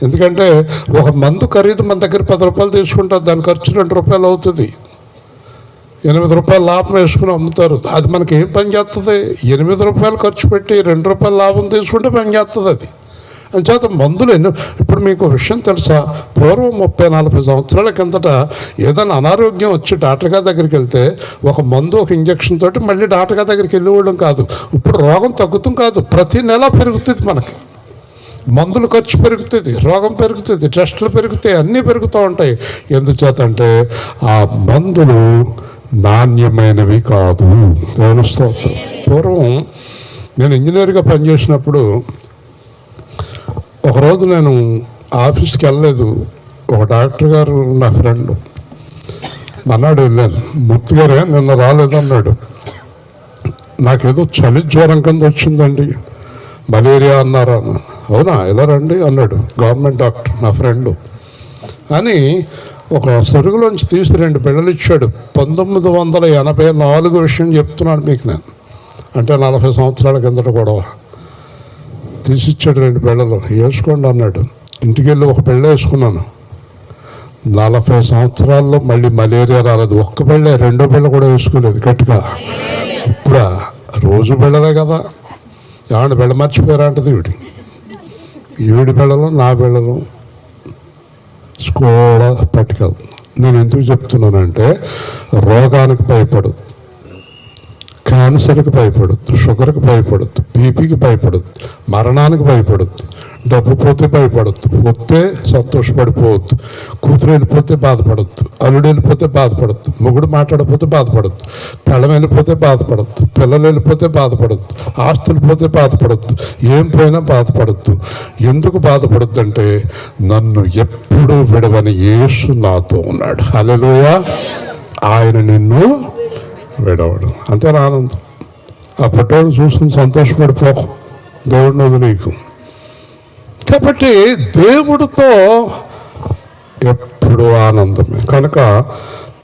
ఎందుకంటే ఒక మందు ఖరీదు మన దగ్గర 10 రూపాయలు తీసుకుంటారు, దాని ఖర్చు 2 రూపాయలు అవుతుంది. 8 రూపాయలు లాభం వేసుకుని అమ్ముతారు. అది మనకి ఏం పని చేస్తుంది? 8 రూపాయలు ఖర్చు పెట్టి 2 రూపాయలు లాభం తీసుకుంటే పని చేస్తుంది అది. అంచేత మందులు ఇప్పుడు మీకు విషయం తెలుసా? పూర్వం 30-40 సంవత్సరాల కిందట ఏదైనా అనారోగ్యం వచ్చి డాక్టర్ గారి దగ్గరికి వెళ్తే ఒక మందు, ఒక ఇంజక్షన్ తోటి మళ్ళీ డాక్టర్ గారి దగ్గరికి వెళ్ళివ్వడం కాదు. ఇప్పుడు రోగం తగ్గుతాం కాదు, ప్రతి నెల పెరుగుతుంది. మనకి మందులు ఖర్చు పెరుగుతుంది, రోగం పెరుగుతుంది, టెస్టులు పెరుగుతాయి, అన్నీ పెరుగుతూ ఉంటాయి. ఎందుచేత అంటే ఆ మందులు నాణ్యమైనవి కాదు. దేవుని స్తోత్రం. పూర్వం నేను ఇంజనీర్గా పనిచేసినప్పుడు ఒకరోజు నేను ఆఫీస్కి వెళ్ళలేదు. ఒక డాక్టర్ గారు నా ఫ్రెండ్ అన్నాడు, వెళ్ళాను. మూర్తి గారే నిన్న రాలేదన్నాడు. నాకేదో చలి జ్వరం కింద వచ్చిందండి, మలేరియా అన్నారు. అవునా, ఎలా రండి అన్నాడు. గవర్నమెంట్ డాక్టర్ నా ఫ్రెండు అని ఒక సరుగులోంచి తీసి 2 బిళ్ళలు ఇచ్చాడు. 1984 విషయం చెప్తున్నాను మీకు నేను, అంటే 40 సంవత్సరాల కిందట గొడవ. తీసిచ్చాడు 2 బిళ్ళలు, వేసుకోండి అన్నాడు. ఇంటికి వెళ్ళి ఒక బిళ్ళ వేసుకున్నాను. 40 సంవత్సరాల్లో మళ్ళీ మలేరియా రాలేదు. ఒక్క బిళ్ళే, 2వ బిళ్ళ కూడా వేసుకోలేదు గట్టిగా. ఇప్పుడు రోజు బిళ్ళలే కదా. ఏమన్నా బిళ్ళ మర్చిపోయారా అంటది ఈవిడి బిళ్ళలు, నా బిళ్ళలు స్కూల్ పట్టుకెళ్తుంది. నేను ఎందుకు చెప్తున్నానంటే రోగానికి భయపడదు, క్యాన్సర్కి భయపడద్దు, షుగర్కి భయపడద్దు, బీపీకి భయపడద్దు, మరణానికి భయపడద్దు, డబ్బు పోతే భయపడద్దు, వస్తే సంతోషపడిపోవద్దు, కూతురు వెళ్ళిపోతే బాధపడద్దు, అల్లుడు వెళ్ళిపోతే బాధపడద్దు, మొగుడు మాట్లాడకపోతే బాధపడద్దు, పెళ్ళం వెళ్ళిపోతే బాధపడద్దు, పిల్లలు వెళ్ళిపోతే బాధపడద్దు, ఆస్తులు పోతే బాధపడద్దు, ఏం పోయినా బాధపడద్దు. ఎందుకు బాధపడద్దు అంటే నన్ను ఎప్పుడూ విడవని యేసు నాతో ఉన్నాడు. హల్లెలూయా. ఆయన నిన్ను విడవడు. అంతే ఆనందం. ఆ పట్టోడు చూసుకుని సంతోషపడిపోకు, దేవుడిని వదిలేకు. కాబట్టి దేవుడితో ఎప్పుడు ఆనందమే. కనుక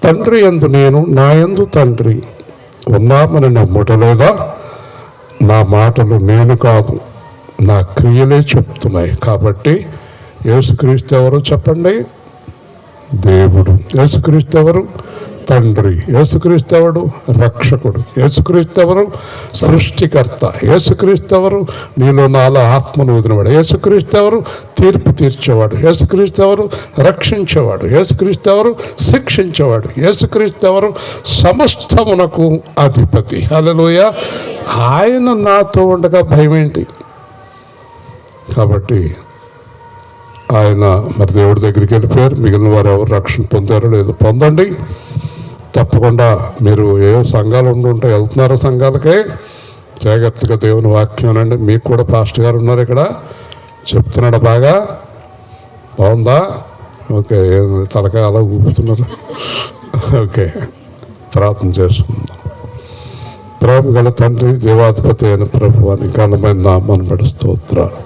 తండ్రి యందు నేను, నా యందు తండ్రి ఉన్నామని నమ్ముటలేదా? నా మాటలు నేను కాదు, నా క్రియలే చెప్తున్నాయి. కాబట్టి యేసుక్రీస్తు ఎవరు చెప్పండి? దేవుడు. యేసుక్రీస్తు ఎవరు? తండ్రి. యేసుక్రీస్తు ఎవడు? రక్షకుడు. యేసుక్రీస్తు ఎవరు? సృష్టికర్త. యేసుక్రీస్తు ఎవరు? నీలో నాలో ఆత్మను వదిలివాడు. యేసుక్రీస్తు ఎవరు? తీర్పు తీర్చేవాడు. యేసుక్రీస్తు ఎవరు? రక్షించేవాడు. యేసుక్రీస్తు ఎవరు? శిక్షించేవాడు. యేసుక్రీస్తు ఎవరు? సమస్తమునకు అధిపతి. హల్లెలూయా. ఆయన నాతో ఉండగా భయం ఏంటి? కాబట్టి ఆయన మరి దేవుడి దగ్గరికి వెళ్ళిపోయారు. మిగిలిన వారు ఎవరు రక్షణ పొందారో లేదో పొందండి. తప్పకుండా మీరు ఏ సంఘాలు ఉంటే వెళ్తున్నారో సంఘాలకే జాగ్రత్తగా దేవుని వాక్యం అండి. మీకు కూడా పాస్టర్ గారు ఉన్నారు ఇక్కడ, చెప్తున్నాడు బాగా బాగుందా? ఓకే, తలకాయ అలా ఊపుతున్నారు. ఓకే, ప్రార్థన చేసుకుందాం. ప్రేమ గల తండ్రి, దేవాధిపతి అయిన ప్రభువాని ఘనమైన నామాన్ని బట్టి స్తోత్రాలు.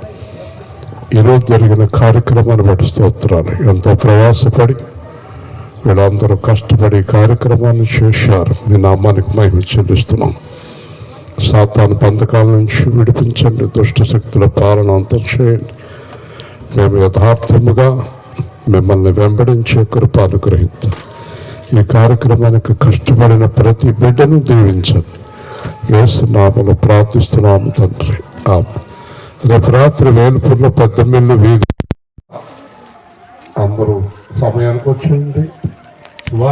ఈరోజు జరిగిన కార్యక్రమాన్ని బట్టి స్తోత్రాలు. ఎంతో ప్రయాసపడి వీళ్ళందరూ కష్టపడి కార్యక్రమాన్ని చేశారు. మీ నామానికి మహిమ చెల్లిస్తున్నాం. సాతాను బంధకాల నుంచి విడిపించండి, దుష్ట శక్తుల పాలన అంతం చేయండి. మేము యథార్థముగా మిమ్మల్ని వెంబడించే కృప అనుగ్రహించాం. ఈ కార్యక్రమానికి కష్టపడిన ప్రతి బిడ్డను దీవించండి. యేసు నామములో ప్రార్థిస్తున్నాము తండ్రి, ఆమేన్. రేపు రాత్రి వేలుపూర్లో 18 వీధి అందరూ సమయానికి వచ్చేయండి.